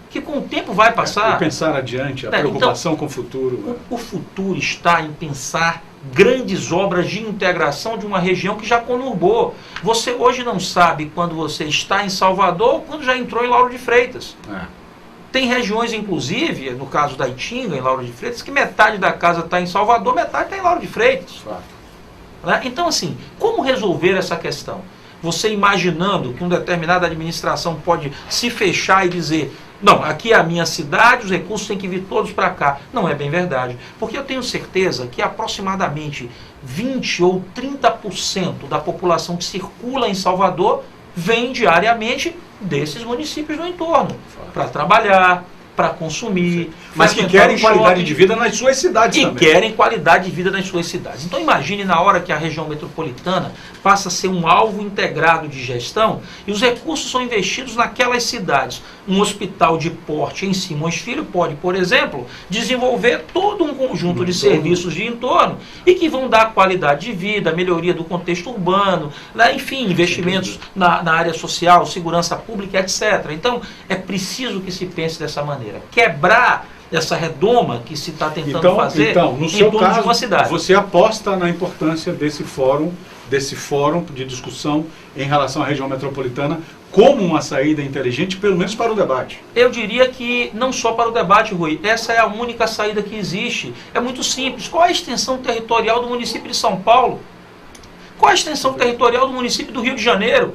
que com o tempo vai passar. E pensar adiante, a preocupação com o futuro. O futuro está em pensar grandes obras de integração de uma região que já conurbou. Você hoje não sabe quando você está em Salvador ou quando já entrou em Lauro de Freitas. Tem regiões, inclusive, no caso da Itinga, em Lauro de Freitas, que metade da casa está em Salvador, metade está em Lauro de Freitas. Então, assim, como resolver essa questão? Você imaginando que uma determinada administração pode se fechar e dizer: não, aqui é a minha cidade, os recursos têm que vir todos para cá. Não é bem verdade. Porque eu tenho certeza que aproximadamente 20 ou 30% da população que circula em Salvador vem diariamente desses municípios do entorno. Para trabalhar, para consumir. Mas que querem qualidade de vida nas suas cidades também. E querem qualidade de vida nas suas cidades. Então imagine na hora que a região metropolitana passa a ser um alvo integrado de gestão e os recursos são investidos naquelas cidades. Um hospital de porte em Simões Filho pode, por exemplo, desenvolver todo um conjunto de serviços de entorno e que vão dar qualidade de vida, melhoria do contexto urbano, enfim, investimentos na área social, segurança pública, etc. Então é preciso que se pense dessa maneira. Quebrar essa redoma que se está tentando fazer no seu torno caso, de uma cidade. Você aposta na importância desse fórum de discussão em relação à região metropolitana como uma saída inteligente, pelo menos para o debate. Eu diria que não só para o debate, Rui, essa é a única saída que existe. É muito simples. Qual a extensão territorial do município de São Paulo? Qual a extensão territorial do município do Rio de Janeiro?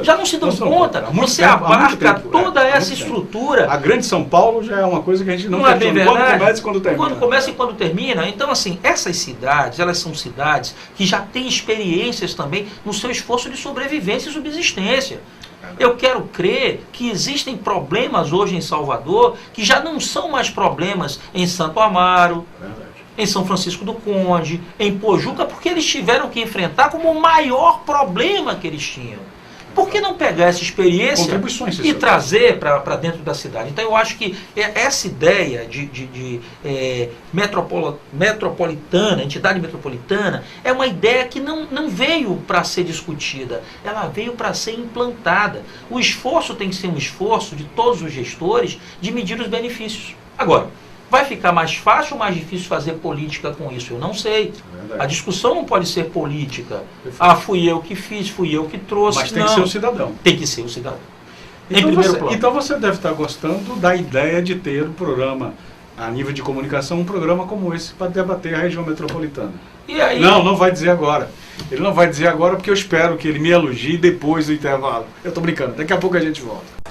Já não se dão conta. Você abarca toda essa estrutura. A grande São Paulo já é uma coisa que a gente não é bem verdade. Quando começa e quando termina. Quando começa e quando termina. Então, assim, essas cidades, elas são cidades que já têm experiências também no seu esforço de sobrevivência e subsistência. Eu quero crer que existem problemas hoje em Salvador que já não são mais problemas em Santo Amaro, em São Francisco do Conde, em Pojuca, porque eles tiveram que enfrentar como o maior problema que eles tinham. Por que não pegar essa experiência e trazer para dentro da cidade? Então eu acho que essa ideia de metropolitana, entidade metropolitana, é uma ideia que não veio para ser discutida, ela veio para ser implantada. O esforço tem que ser um esforço de todos os gestores de medir os benefícios. Agora, vai ficar mais fácil ou mais difícil fazer política com isso? Eu não sei. A discussão não pode ser política. Fui eu que fiz, fui eu que trouxe. Mas tem que ser o cidadão. Tem que ser o cidadão. Então você deve estar gostando da ideia de ter o programa a nível de comunicação, um programa como esse para debater a região metropolitana. E aí? Não vai dizer agora. Ele não vai dizer agora porque eu espero que ele me elogie depois do intervalo. Eu tô brincando, daqui a pouco a gente volta.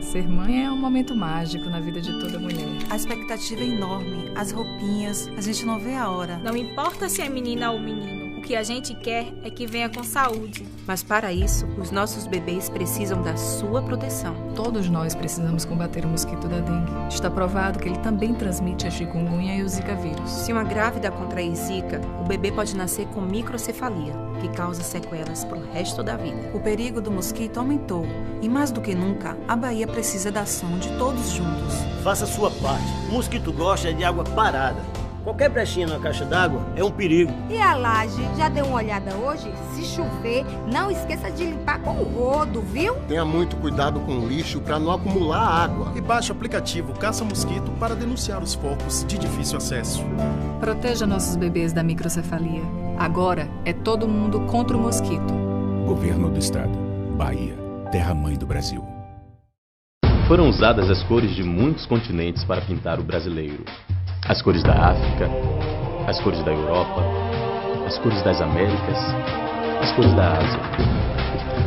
Ser mãe é um momento mágico na vida de toda mulher. A expectativa é enorme, as roupinhas, a gente não vê a hora. Não importa se é menina ou menino, o que a gente quer é que venha com saúde. Mas para isso, os nossos bebês precisam da sua proteção. Todos nós precisamos combater o mosquito da dengue. Está provado que ele também transmite a chikungunya e o zika vírus. Se uma grávida contrair zika, o bebê pode nascer com microcefalia, que causa sequelas para o resto da vida. O perigo do mosquito aumentou e, mais do que nunca, a Bahia precisa da ação de todos juntos. Faça a sua parte. O mosquito gosta de água parada. Qualquer brechinha na caixa d'água é um perigo. E a laje, já deu uma olhada hoje? Se chover, não esqueça de limpar com o rodo, viu? Tenha muito cuidado com o lixo para não acumular água. E baixe o aplicativo Caça Mosquito para denunciar os focos de difícil acesso. Proteja nossos bebês da microcefalia. Agora é todo mundo contra o mosquito. Governo do Estado. Bahia, terra-mãe do Brasil. Foram usadas as cores de muitos continentes para pintar o brasileiro. As cores da África, as cores da Europa, as cores das Américas, as cores da Ásia.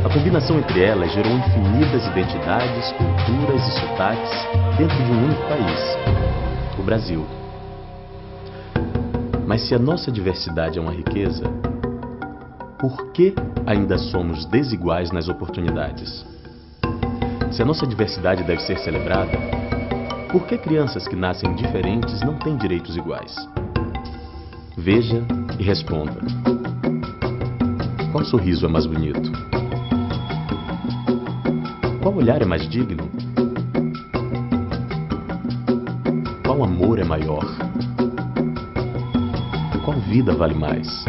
A combinação entre elas gerou infinitas identidades, culturas e sotaques dentro de um único país, o Brasil. Mas se a nossa diversidade é uma riqueza, por que ainda somos desiguais nas oportunidades? Se a nossa diversidade deve ser celebrada, por que crianças que nascem diferentes não têm direitos iguais? Veja e responda. Qual sorriso é mais bonito? Qual olhar é mais digno? Qual amor é maior? Qual vida vale mais?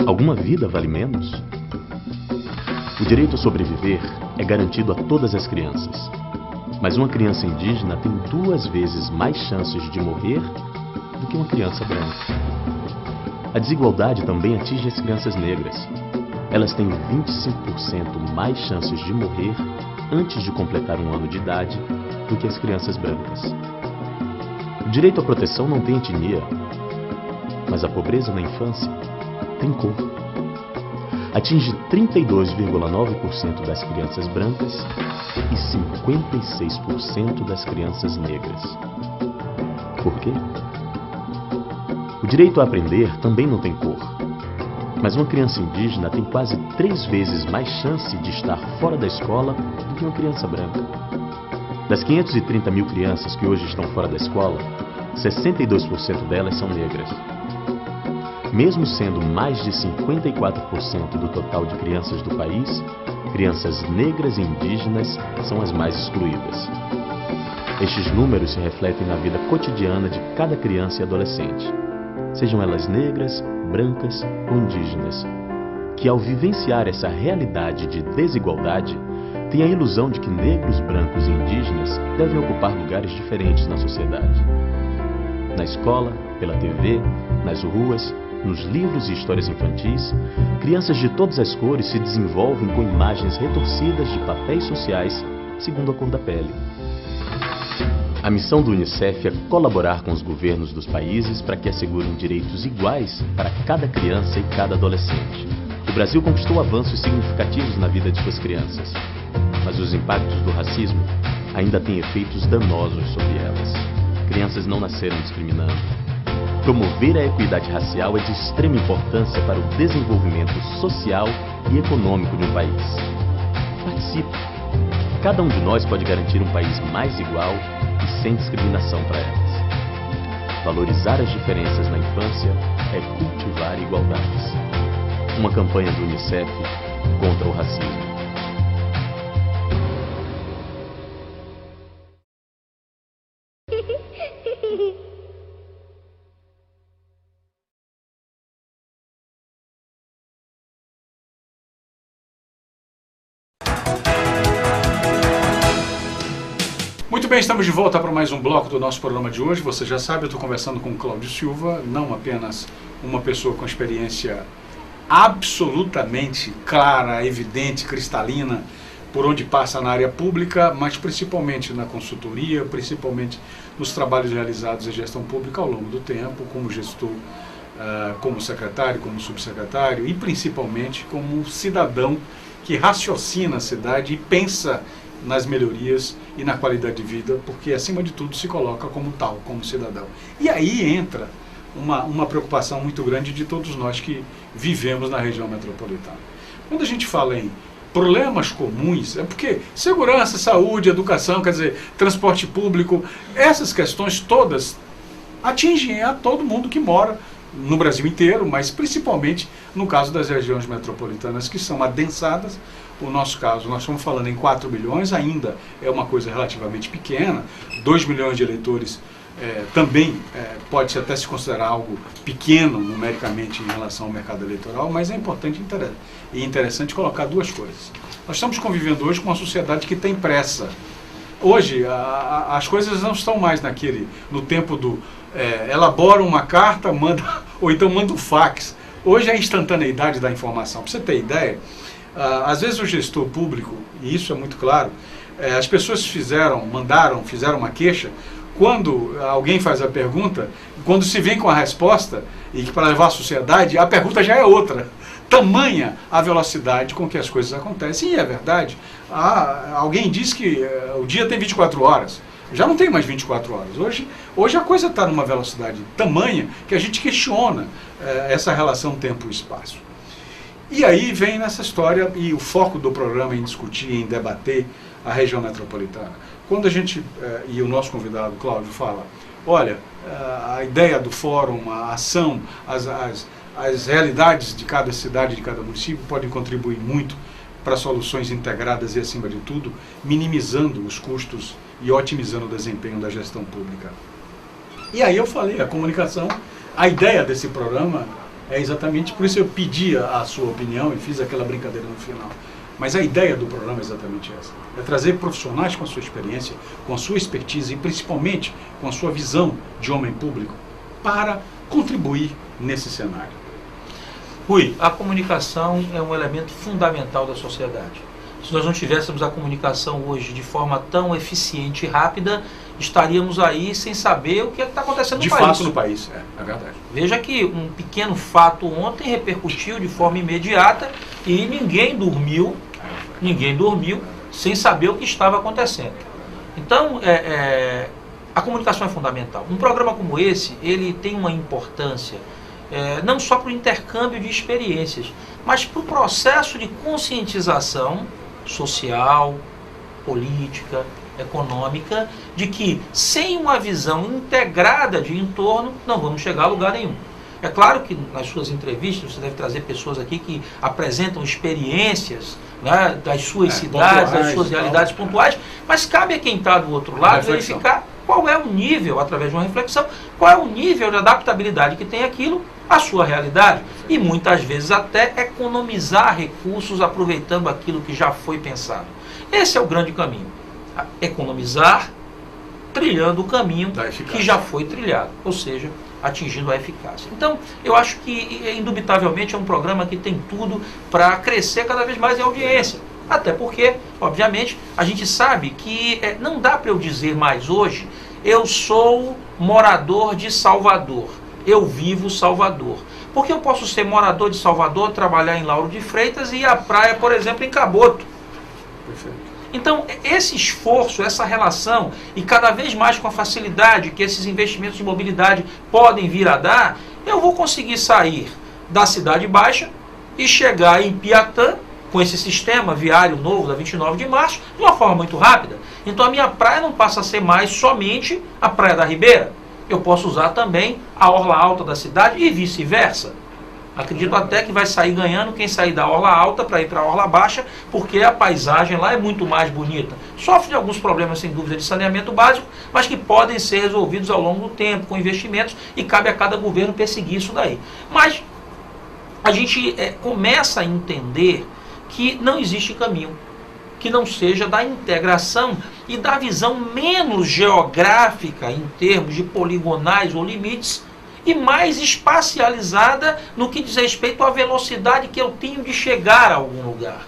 Alguma vida vale menos? O direito a sobreviver é garantido a todas as crianças. Mas uma criança indígena tem 2 vezes mais chances de morrer do que uma criança branca. A desigualdade também atinge as crianças negras. Elas têm 25% mais chances de morrer antes de completar 1 ano de idade do que as crianças brancas. O direito à proteção não tem etnia, mas a pobreza na infância tem cor. Atinge 32,9% das crianças brancas e 56% das crianças negras. Por quê? O direito a aprender também não tem cor, mas uma criança indígena tem quase 3 vezes mais chance de estar fora da escola do que uma criança branca. Das 530 mil crianças que hoje estão fora da escola, 62% delas são negras. Mesmo sendo mais de 54% do total de crianças do país, crianças negras e indígenas são as mais excluídas. Estes números se refletem na vida cotidiana de cada criança e adolescente, sejam elas negras, brancas ou indígenas, que ao vivenciar essa realidade de desigualdade, têm a ilusão de que negros, brancos e indígenas devem ocupar lugares diferentes na sociedade. Na escola, pela TV, nas ruas, nos livros e histórias infantis, crianças de todas as cores se desenvolvem com imagens retorcidas de papéis sociais segundo a cor da pele. A missão do UNICEF é colaborar com os governos dos países para que assegurem direitos iguais para cada criança e cada adolescente. O Brasil conquistou avanços significativos na vida de suas crianças, mas os impactos do racismo ainda tem efeitos danosos sobre elas. Crianças não nasceram discriminando. Promover a equidade racial é de extrema importância para o desenvolvimento social e econômico de um país. Participe! Cada um de nós pode garantir um país mais igual e sem discriminação para elas. Valorizar as diferenças na infância é cultivar igualdades. Uma campanha do UNICEF contra o racismo. Muito bem, estamos de volta para mais um bloco do nosso programa de hoje. Você já sabe, eu estou conversando com o Cláudio Silva, não apenas uma pessoa com experiência absolutamente clara, evidente, cristalina, por onde passa na área pública, mas principalmente na consultoria, principalmente nos trabalhos realizados em gestão pública ao longo do tempo, como gestor, como secretário, como subsecretário e principalmente como cidadão que raciocina a cidade e pensa nas melhorias e na qualidade de vida, porque acima de tudo se coloca como tal, como cidadão. E aí entra uma preocupação muito grande de todos nós que vivemos na região metropolitana. Quando a gente fala em problemas comuns, é porque segurança, saúde, educação, quer dizer, transporte público, essas questões todas atingem a todo mundo que mora no Brasil inteiro, mas principalmente no caso das regiões metropolitanas que são adensadas. O nosso caso, nós estamos falando em 4 milhões, ainda é uma coisa relativamente pequena, 2 milhões de eleitores também pode até se considerar algo pequeno numericamente em relação ao mercado eleitoral, mas é importante e interessante colocar duas coisas. Nós estamos convivendo hoje com uma sociedade que tem pressa. Hoje as coisas não estão mais no tempo do elabora uma carta, manda, ou então manda um fax. Hoje é a instantaneidade da informação. Para você ter ideia, às vezes o gestor público, e isso é muito claro, as pessoas fizeram uma queixa, quando alguém faz a pergunta, quando se vem com a resposta, e que para levar a sociedade, a pergunta já é outra. Tamanha a velocidade com que as coisas acontecem, e é verdade. Alguém diz que o dia tem 24 horas, já não tem mais 24 horas. Hoje a coisa está numa velocidade tamanha que a gente questiona essa relação tempo e espaço. E aí vem nessa história, e o foco do programa em discutir, em debater a região metropolitana. Quando a gente, e o nosso convidado Cláudio fala, olha, a ideia do fórum, a ação, as realidades de cada cidade, de cada município podem contribuir muito para soluções integradas e, acima de tudo, minimizando os custos e otimizando o desempenho da gestão pública. E aí eu falei, a comunicação, a ideia desse programa é exatamente, por isso eu pedi a sua opinião e fiz aquela brincadeira no final. Mas a ideia do programa é exatamente essa. É trazer profissionais com a sua experiência, com a sua expertise e principalmente com a sua visão de homem público para contribuir nesse cenário. Rui, a comunicação é um elemento fundamental da sociedade. Se nós não tivéssemos a comunicação hoje de forma tão eficiente e rápida, estaríamos aí sem saber o que está acontecendo no país. De fato no país, é verdade. Veja que um pequeno fato ontem repercutiu de forma imediata e ninguém dormiu sem saber o que estava acontecendo. Então, a comunicação é fundamental. Um programa como esse, ele tem uma importância não só para o intercâmbio de experiências, mas para o processo de conscientização social, política, econômica, de que sem uma visão integrada de entorno, não vamos chegar a lugar nenhum. É claro que nas suas entrevistas você deve trazer pessoas aqui que apresentam experiências, né, das suas cidades, das suas realidades pontuais, mas cabe a quem está do outro lado verificar qual é o nível, através de uma reflexão, qual é o nível de adaptabilidade que tem aquilo à sua realidade. E muitas vezes até economizar recursos aproveitando aquilo que já foi pensado. Esse é o grande caminho. Economizar, trilhando o caminho que já foi trilhado, ou seja, atingindo a eficácia. Então, eu acho que, indubitavelmente, é um programa que tem tudo para crescer cada vez mais em audiência. Até porque, obviamente, a gente sabe que não dá para eu dizer mais hoje, eu sou morador de Salvador, eu vivo Salvador. Porque eu posso ser morador de Salvador, trabalhar em Lauro de Freitas e ir à praia, por exemplo, em Caboto. Perfeito. Então, esse esforço, essa relação, e cada vez mais com a facilidade que esses investimentos de mobilidade podem vir a dar, eu vou conseguir sair da Cidade Baixa e chegar em Piatã, com esse sistema viário novo da 29 de março, de uma forma muito rápida. Então a minha praia não passa a ser mais somente a Praia da Ribeira. Eu posso usar também a orla alta da cidade e vice-versa. Acredito até que vai sair ganhando quem sair da orla alta para ir para a orla baixa, porque a paisagem lá é muito mais bonita. Sofre de alguns problemas, sem dúvida, de saneamento básico, mas que podem ser resolvidos ao longo do tempo, com investimentos, e cabe a cada governo perseguir isso daí. Mas a gente começa a entender que não existe caminho que não seja da integração e da visão menos geográfica em termos de poligonais ou limites e mais espacializada no que diz respeito à velocidade que eu tenho de chegar a algum lugar.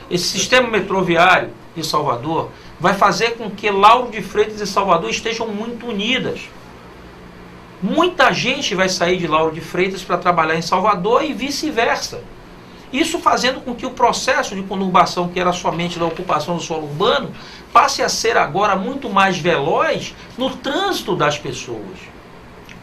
Esse sistema metroviário de Salvador vai fazer com que Lauro de Freitas e Salvador estejam muito unidas. Muita gente vai sair de Lauro de Freitas para trabalhar em Salvador e vice-versa. Isso fazendo com que o processo de conurbação, que era somente da ocupação do solo urbano, passe a ser agora muito mais veloz no trânsito das pessoas.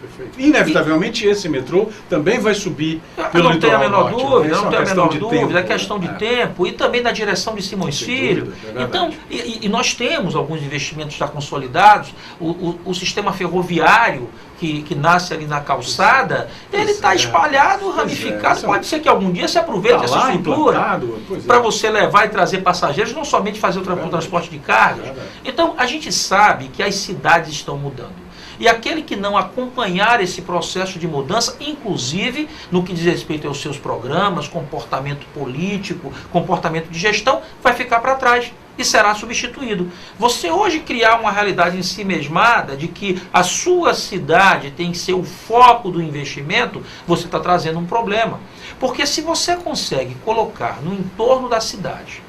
Perfeito. Inevitavelmente esse metrô também vai subir pelo litoral norte. Não tem a menor dúvida, é questão de tempo, e também na direção de Simões Filho. Então, e nós temos alguns investimentos já consolidados, o sistema ferroviário que nasce ali na calçada, ele está espalhado, ramificado, pode ser que algum dia se aproveite essa estrutura para você levar e trazer passageiros, não somente fazer o transporte de cargas. Então, a gente sabe que as cidades estão mudando. E aquele que não acompanhar esse processo de mudança, inclusive no que diz respeito aos seus programas, comportamento político, comportamento de gestão, vai ficar para trás e será substituído. Você hoje criar uma realidade em si mesmada de que a sua cidade tem que ser o foco do investimento, você está trazendo um problema. Porque se você consegue colocar no entorno da cidade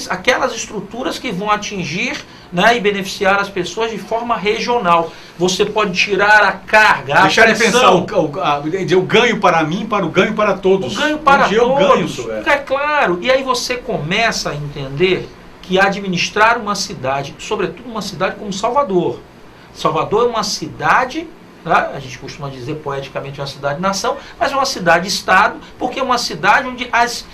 aquelas estruturas que vão atingir, né, e beneficiar as pessoas de forma regional. Você pode tirar a carga, deixar de pensar o ganho para mim, para o ganho para todos. O ganho para todos, é claro. E aí você começa a entender que administrar uma cidade, sobretudo uma cidade como Salvador. Salvador é uma cidade, tá? A gente costuma dizer poeticamente uma cidade-nação, mas é uma cidade-estado, porque é uma cidade onde as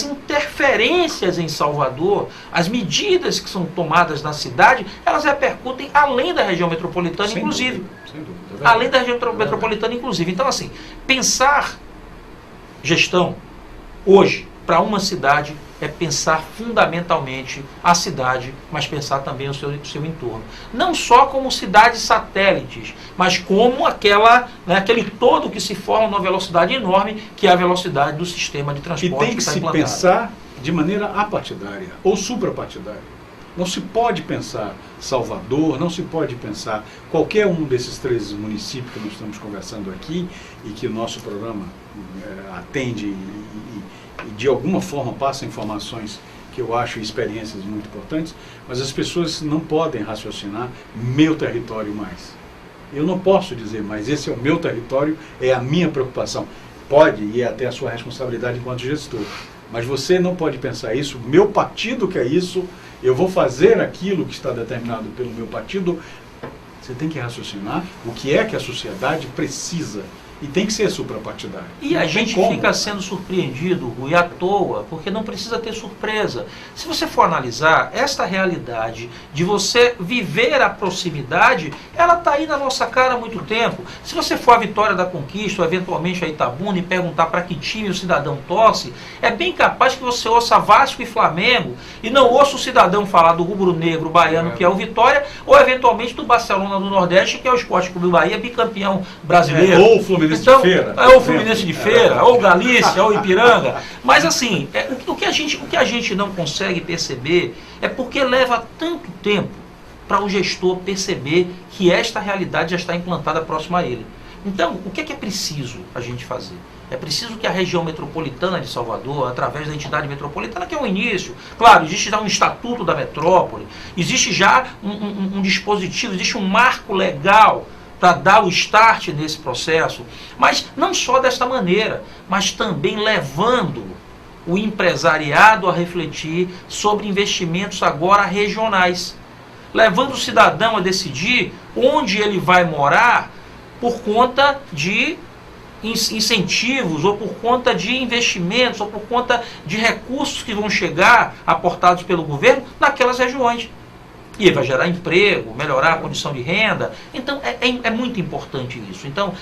interferências em Salvador, as medidas que são tomadas na cidade, elas repercutem além da região metropolitana, inclusive. Sem dúvida, além da região metropolitana, inclusive. Então, assim, pensar gestão hoje para uma cidade é pensar fundamentalmente a cidade, mas pensar também o seu entorno. Não só como cidades satélites, mas como aquele todo que se forma numa velocidade enorme, que é a velocidade do sistema de transporte. E tem que se pensar de maneira apartidária ou suprapartidária. Não se pode pensar Salvador, não se pode pensar qualquer um desses 13 municípios que nós estamos conversando aqui e que o nosso programa atende e de alguma forma passa informações que eu acho experiências muito importantes, mas as pessoas não podem raciocinar meu território mais. Eu não posso dizer, mas esse é o meu território, é a minha preocupação. Pode e é até a sua responsabilidade enquanto gestor, mas você não pode pensar isso, meu partido quer isso, eu vou fazer aquilo que está determinado pelo meu partido. Você tem que raciocinar o que é que a sociedade precisa. E tem que ser suprapartidário. E a gente fica sendo surpreendido, Rui, à toa, porque não precisa ter surpresa. Se você for analisar, esta realidade de você viver a proximidade, ela está aí na nossa cara há muito tempo. Se você for à Vitória da Conquista, ou eventualmente a Itabuna, e perguntar para que time o cidadão torce, é bem capaz que você ouça Vasco e Flamengo, e não ouça o cidadão falar do rubro-negro baiano, que é o Vitória, ou eventualmente do Barcelona do Nordeste, que é o Esporte Clube Bahia, bicampeão brasileiro. Ou o Fluminense. Então, de Feira. Ou Fluminense de Feira, ou Galícia, ou Ipiranga. Mas assim, o que a gente não consegue perceber é porque leva tanto tempo para o gestor perceber que esta realidade já está implantada próxima a ele. Então, o que é preciso a gente fazer? É preciso que a região metropolitana de Salvador, através da entidade metropolitana, que é o início, claro, existe já um estatuto da metrópole, existe já um dispositivo, existe um marco legal para dar o start nesse processo, mas não só desta maneira, mas também levando o empresariado a refletir sobre investimentos agora regionais, levando o cidadão a decidir onde ele vai morar por conta de incentivos, ou por conta de investimentos, ou por conta de recursos que vão chegar aportados pelo governo naquelas regiões. E vai gerar emprego, melhorar a condição de renda. Então é muito importante isso. Então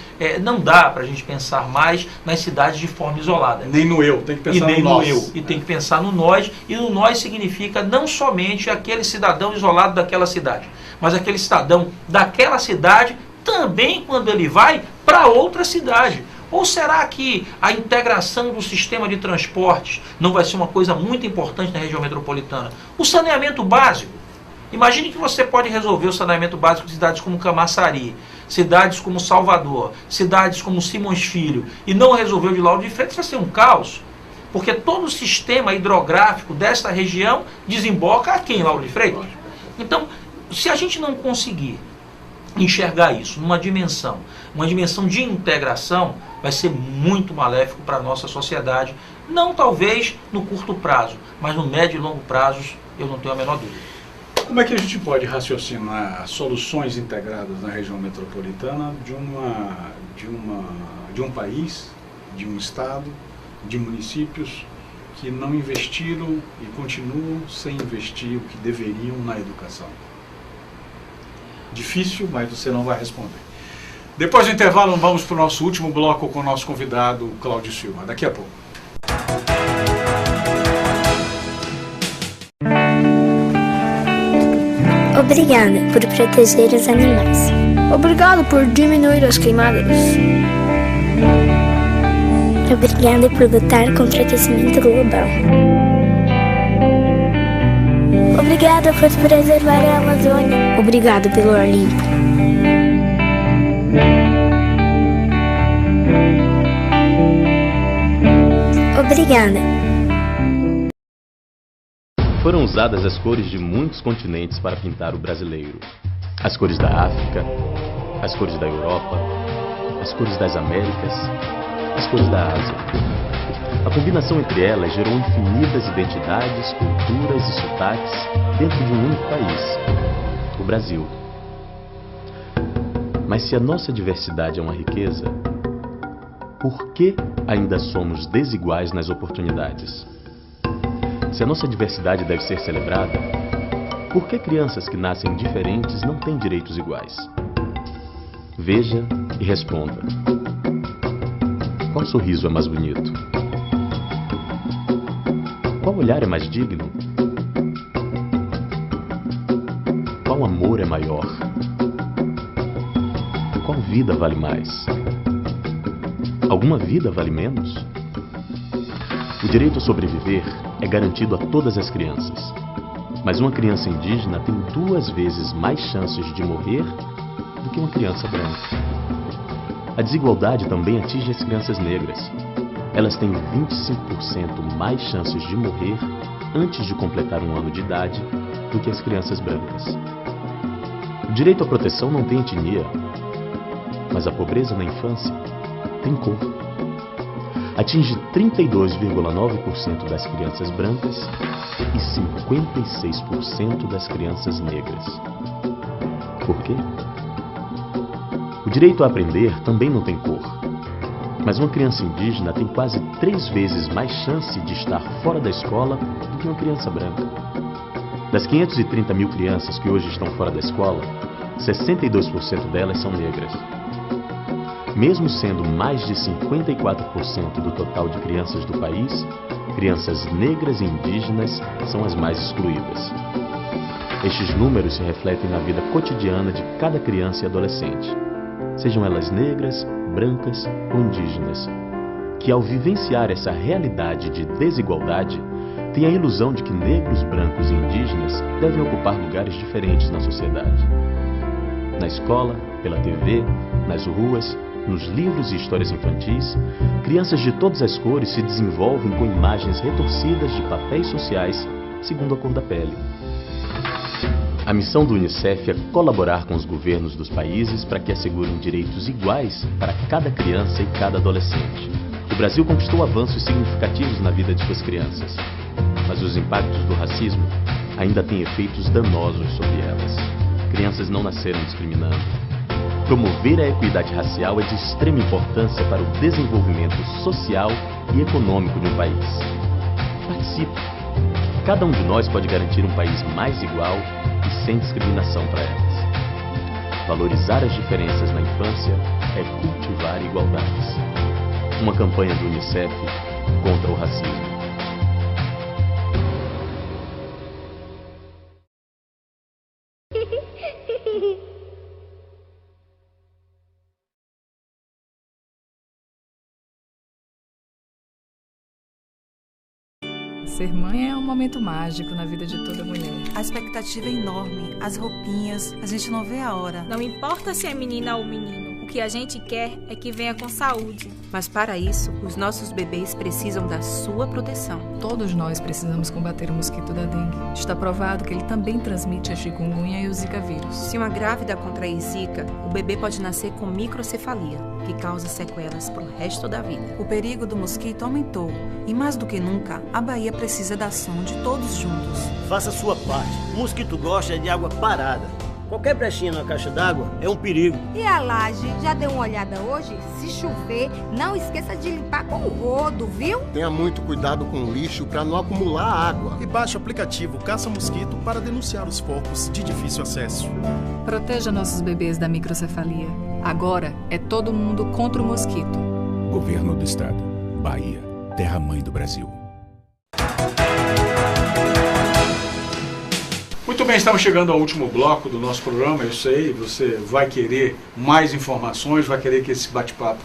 não dá para a gente pensar mais nas cidades de forma isolada. Nem no eu, tem que pensar no nós. E tem que pensar no nós. E no nós significa não somente aquele cidadão isolado daquela cidade, mas aquele cidadão daquela cidade também quando ele vai para outra cidade. Ou será que a integração do sistema de transportes não vai ser uma coisa muito importante na região metropolitana? O saneamento básico. Imagine que você pode resolver o saneamento básico de cidades como Camaçari, cidades como Salvador, cidades como Simões Filho, e não resolver o de Lauro de Freitas, vai ser um caos. Porque todo o sistema hidrográfico desta região desemboca aqui em Lauro de Freitas. Então, se a gente não conseguir enxergar isso numa dimensão, uma dimensão de integração, vai ser muito maléfico para a nossa sociedade. Não talvez no curto prazo, mas no médio e longo prazos, eu não tenho a menor dúvida. Como é que a gente pode raciocinar soluções integradas na região metropolitana de um país, de um estado, de municípios que não investiram e continuam sem investir o que deveriam na educação? Difícil, mas você não vai responder. Depois do intervalo, vamos para o nosso último bloco com o nosso convidado, Cláudio Silva. Daqui a pouco. Obrigada por proteger os animais. Obrigado por diminuir as queimadas. Obrigada por lutar contra o aquecimento global. Obrigada por preservar a Amazônia. Obrigado pelo ar limpo. Obrigada. Foram usadas as cores de muitos continentes para pintar o brasileiro. As cores da África, as cores da Europa, as cores das Américas, as cores da Ásia. A combinação entre elas gerou infinitas identidades, culturas e sotaques dentro de um único país, o Brasil. Mas se a nossa diversidade é uma riqueza, por que ainda somos desiguais nas oportunidades? Se a nossa diversidade deve ser celebrada, por que crianças que nascem diferentes não têm direitos iguais? Veja e responda. Qual sorriso é mais bonito? Qual olhar é mais digno? Qual amor é maior? Qual vida vale mais? Alguma vida vale menos? O direito a sobreviver é garantido a todas as crianças. Mas uma criança indígena tem 2 vezes mais chances de morrer do que uma criança branca. A desigualdade também atinge as crianças negras. Elas têm 25% mais chances de morrer antes de completar 1 ano de idade do que as crianças brancas. O direito à proteção não tem etnia, mas a pobreza na infância tem cor. Atinge 32,9% das crianças brancas e 56% das crianças negras. Por quê? O direito a aprender também não tem cor, mas uma criança indígena tem quase 3 vezes mais chance de estar fora da escola do que uma criança branca. Das 530 mil crianças que hoje estão fora da escola, 62% delas são negras. Mesmo sendo mais de 54% do total de crianças do país, crianças negras e indígenas são as mais excluídas. Estes números se refletem na vida cotidiana de cada criança e adolescente, sejam elas negras, brancas ou indígenas, que ao vivenciar essa realidade de desigualdade, têm a ilusão de que negros, brancos e indígenas devem ocupar lugares diferentes na sociedade. Na escola, pela TV, nas ruas, nos livros e histórias infantis, crianças de todas as cores se desenvolvem com imagens retorcidas de papéis sociais segundo a cor da pele. A missão do UNICEF é colaborar com os governos dos países para que assegurem direitos iguais para cada criança e cada adolescente, O Brasil conquistou avanços significativos na vida de suas crianças, mas os impactos do racismo ainda têm efeitos danosos sobre elas. Crianças não nasceram discriminando. Promover a equidade racial é de extrema importância para o desenvolvimento social e econômico de um país. Participe. Cada um de nós pode garantir um país mais igual e sem discriminação para elas. Valorizar as diferenças na infância é cultivar igualdades. Uma campanha do UNICEF contra o racismo. Ser mãe é um momento mágico na vida de toda mulher. A expectativa é enorme, as roupinhas, a gente não vê a hora. Não importa se é menina ou menino, o que a gente quer é que venha com saúde. Mas para isso, os nossos bebês precisam da sua proteção. Todos nós precisamos combater o mosquito da dengue. Está provado que ele também transmite a chikungunya e o zika vírus. Se uma grávida contrair zika, o bebê pode nascer com microcefalia, que causa sequelas para o resto da vida. O perigo do mosquito aumentou e, mais do que nunca, a Bahia precisa da ação de todos juntos. Faça a sua parte. O mosquito gosta de água parada. Qualquer brechinha na caixa d'água é um perigo. E a laje, já deu uma olhada hoje? Se chover, não esqueça de limpar com o rodo, viu? Tenha muito cuidado com o lixo para não acumular água. E baixe o aplicativo Caça Mosquito para denunciar os focos de difícil acesso. Proteja nossos bebês da microcefalia. Agora é todo mundo contra o mosquito. Governo do Estado. Bahia, terra-mãe do Brasil. Muito bem, estamos chegando ao último bloco do nosso programa. Eu sei, você vai querer mais informações, vai querer que esse bate-papo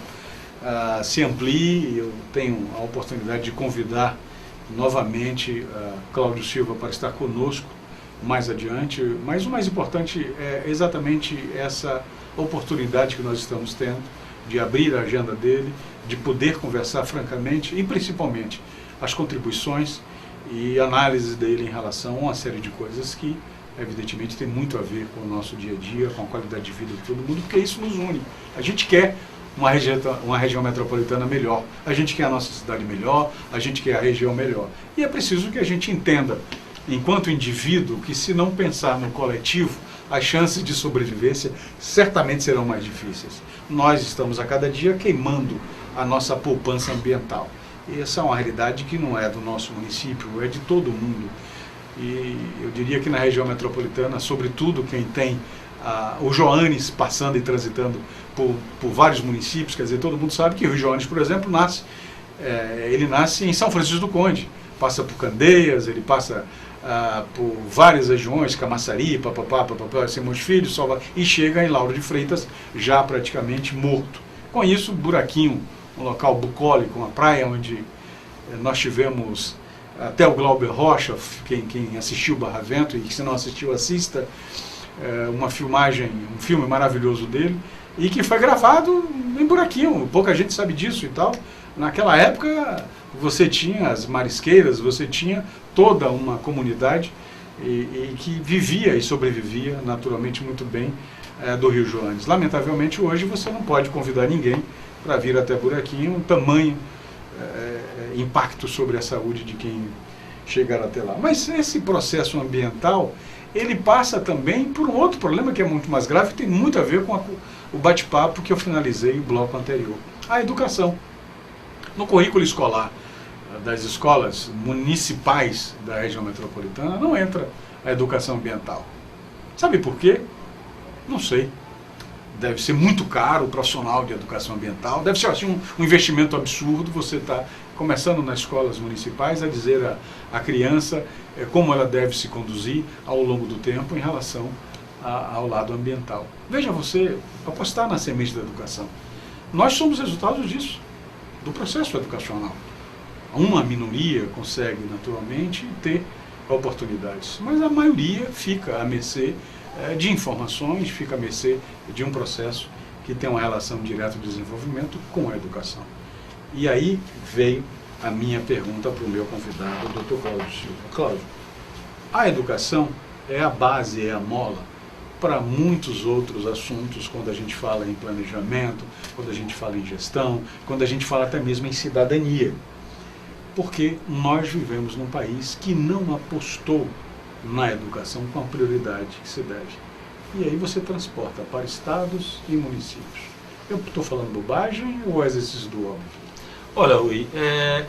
se amplie. Eu tenho a oportunidade de convidar novamente Cláudio Silva para estar conosco mais adiante. Mas o mais importante é exatamente essa oportunidade que nós estamos tendo de abrir a agenda dele, de poder conversar francamente e principalmente as contribuições e análises dele em relação a uma série de coisas que, evidentemente, tem muito a ver com o nosso dia a dia, com a qualidade de vida de todo mundo, porque isso nos une. A gente quer uma região metropolitana melhor, a gente quer a nossa cidade melhor, a gente quer a região melhor. E é preciso que a gente entenda, enquanto indivíduo, que se não pensar no coletivo, as chances de sobrevivência certamente serão mais difíceis. Nós estamos a cada dia queimando a nossa poupança ambiental. E essa é uma realidade que não é do nosso município, é de todo mundo. E eu diria que na região metropolitana, sobretudo quem tem o Joanes passando e transitando por vários municípios, quer dizer, todo mundo sabe que o Rio Joanes, por exemplo, ele nasce em São Francisco do Conde, passa por Candeias, ele passa por várias regiões, Camaçari, Simões Filho, e chega em Lauro de Freitas já praticamente morto. Com isso, Buraquinho, um local bucólico, uma praia onde nós tivemos até o Glauber Rocha, quem assistiu Barravento, e se não assistiu, assista, um filme maravilhoso dele, e que foi gravado em Buraquinho, pouca gente sabe disso e tal. Naquela época você tinha as marisqueiras, você tinha toda uma comunidade e que vivia e sobrevivia naturalmente muito bem do Rio Joanes. Lamentavelmente hoje você não pode convidar ninguém para vir até Buraquinho, um tamanho impacto sobre a saúde de quem chegar até lá. Mas esse processo ambiental, ele passa também por um outro problema que é muito mais grave, que tem muito a ver com o bate-papo que eu finalizei o bloco anterior. A educação. No currículo escolar das escolas municipais da região metropolitana não entra a educação ambiental. Sabe por quê? Não sei. Deve ser muito caro o profissional de educação ambiental, deve ser assim, um investimento absurdo. Você está começando nas escolas municipais a dizer à criança como ela deve se conduzir ao longo do tempo em relação ao lado ambiental. Veja você, apostar na semente da educação. Nós somos resultados disso, do processo educacional. Uma minoria consegue naturalmente ter oportunidades, mas a maioria fica à mercê de informações, fica à mercê de um processo que tem uma relação direta do desenvolvimento com a educação. E aí veio a minha pergunta para o meu convidado, o Dr. Cláudio Silva. Cláudio, a educação é a base, é a mola para muitos outros assuntos quando a gente fala em planejamento, quando a gente fala em gestão, quando a gente fala até mesmo em cidadania. Porque nós vivemos num país que não apostou na educação com a prioridade que se deve. E aí você transporta para estados e municípios. Eu estou falando bobagem ou é exercício do óbvio? Olha, Rui,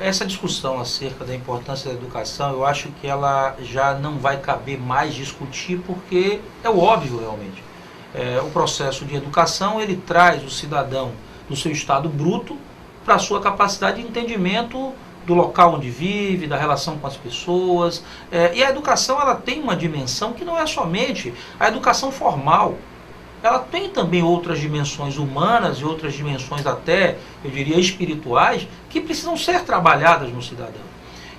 essa discussão acerca da importância da educação, eu acho que ela já não vai caber mais discutir, porque é o óbvio realmente. O processo de educação, ele traz o cidadão do seu estado bruto para a sua capacidade de entendimento do local onde vive, da relação com as pessoas. E a educação, ela tem uma dimensão que não é somente a educação formal. Ela tem também outras dimensões humanas e outras dimensões até, eu diria, espirituais, que precisam ser trabalhadas no cidadão.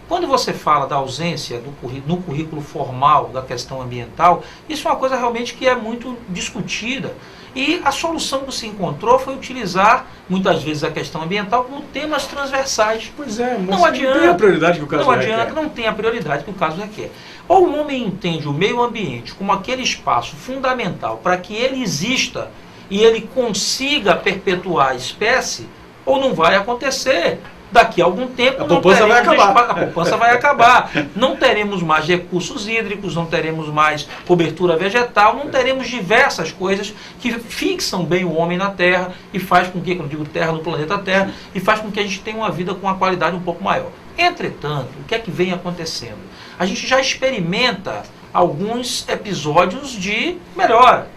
Quando você fala da ausência no currículo formal da questão ambiental, isso é uma coisa realmente que é muito discutida. E a solução que se encontrou foi utilizar, muitas vezes, a questão ambiental como temas transversais. Pois é, mas não adianta, tem a prioridade que o caso não requer. adianta, não tem a prioridade que o caso requer. Ou o homem entende o meio ambiente como aquele espaço fundamental para que ele exista e ele consiga perpetuar a espécie, ou não vai acontecer. Daqui a algum tempo a poupança vai acabar. A poupança vai acabar. Não teremos mais recursos hídricos, não teremos mais cobertura vegetal, não teremos diversas coisas que fixam bem o homem na Terra e faz com que, quando eu digo Terra, no planeta Terra, e faz com que a gente tenha uma vida com uma qualidade um pouco maior. Entretanto, o que é que vem acontecendo? A gente já experimenta alguns episódios de melhora.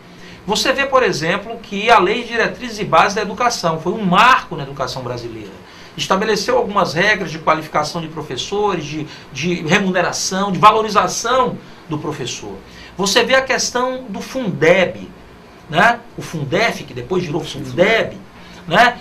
Você vê, por exemplo, que a Lei de Diretrizes e Bases da Educação foi um marco na educação brasileira. Estabeleceu algumas regras de qualificação de professores, de remuneração, de valorização do professor. Você vê a questão do Fundeb, né? O Fundef, que depois virou Fundeb, né?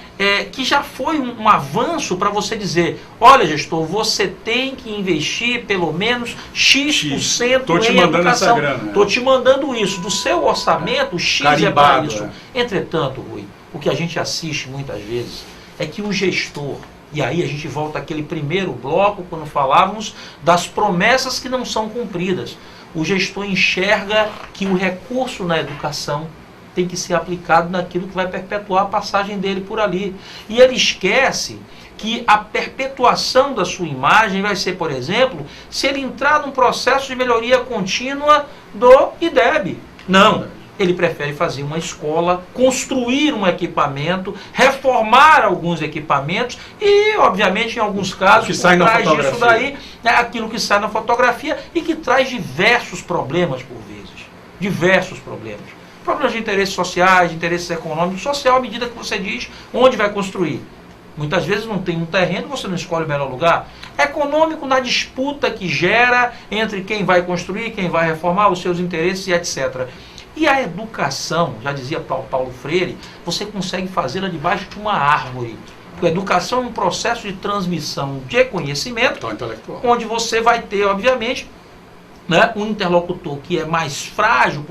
Que já foi um avanço para você dizer, olha, gestor, você tem que investir pelo menos X% em educação. Estou te mandando isso. Do seu orçamento, X carimbado, é para isso. Entretanto, Rui, o que a gente assiste muitas vezes é que o gestor, e aí a gente volta àquele primeiro bloco, quando falávamos das promessas que não são cumpridas. O gestor enxerga que o recurso na educação tem que ser aplicado naquilo que vai perpetuar a passagem dele por ali. E ele esquece que a perpetuação da sua imagem vai ser, por exemplo, se ele entrar num processo de melhoria contínua do IDEB. Não. Ele prefere fazer uma escola, construir um equipamento, reformar alguns equipamentos e, obviamente, em alguns casos, que sai traz disso daí, aquilo que sai na fotografia e que traz diversos problemas por vezes. Diversos problemas. Problemas de interesses sociais, de interesses econômicos, social, à medida que você diz onde vai construir. Muitas vezes não tem um terreno, você não escolhe o melhor lugar. Econômico na disputa que gera entre quem vai construir, quem vai reformar, os seus interesses e etc. E a educação, já dizia Paulo Freire, você consegue fazê-la debaixo de uma árvore. Porque a educação é um processo de transmissão de conhecimento, onde você vai ter, obviamente, né, um interlocutor que é mais frágil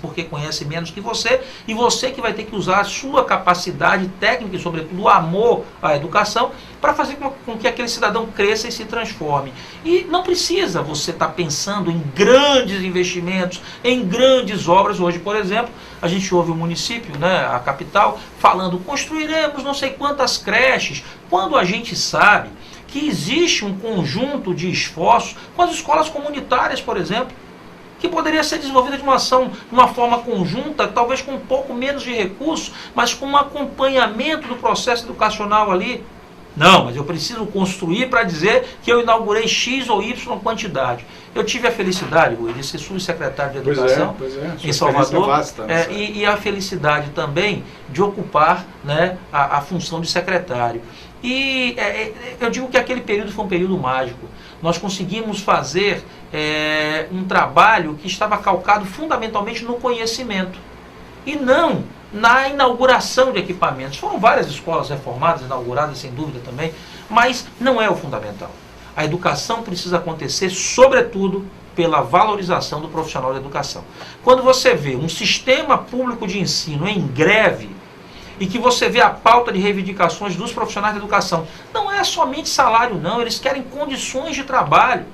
porque conhece menos que você, e você que vai ter que usar a sua capacidade técnica e, sobretudo, o amor à educação para fazer com que aquele cidadão cresça e se transforme. E não precisa você estar pensando em grandes investimentos, em grandes obras. Hoje, por exemplo, a gente ouve o município, né, a capital, falando, construiremos não sei quantas creches, quando a gente sabe que existe um conjunto de esforços com as escolas comunitárias, por exemplo, que poderia ser desenvolvida de uma ação, de uma forma conjunta, talvez com um pouco menos de recursos, mas com um acompanhamento do processo educacional ali. Não, mas eu preciso construir para dizer que eu inaugurei X ou Y quantidade. Eu tive a felicidade, Rui, de ser subsecretário de Educação em Salvador, vasta, e a felicidade também de ocupar, né, a função de secretário. E eu digo que aquele período foi um período mágico. Nós conseguimos fazer um trabalho que estava calcado fundamentalmente no conhecimento e não na inauguração de equipamentos. Foram várias escolas reformadas, inauguradas, sem dúvida também, mas não é o fundamental. A educação precisa acontecer, sobretudo, pela valorização do profissional de educação. Quando você vê um sistema público de ensino em greve, e que você vê a pauta de reivindicações dos profissionais de educação, não é somente salário não, eles querem condições de trabalho.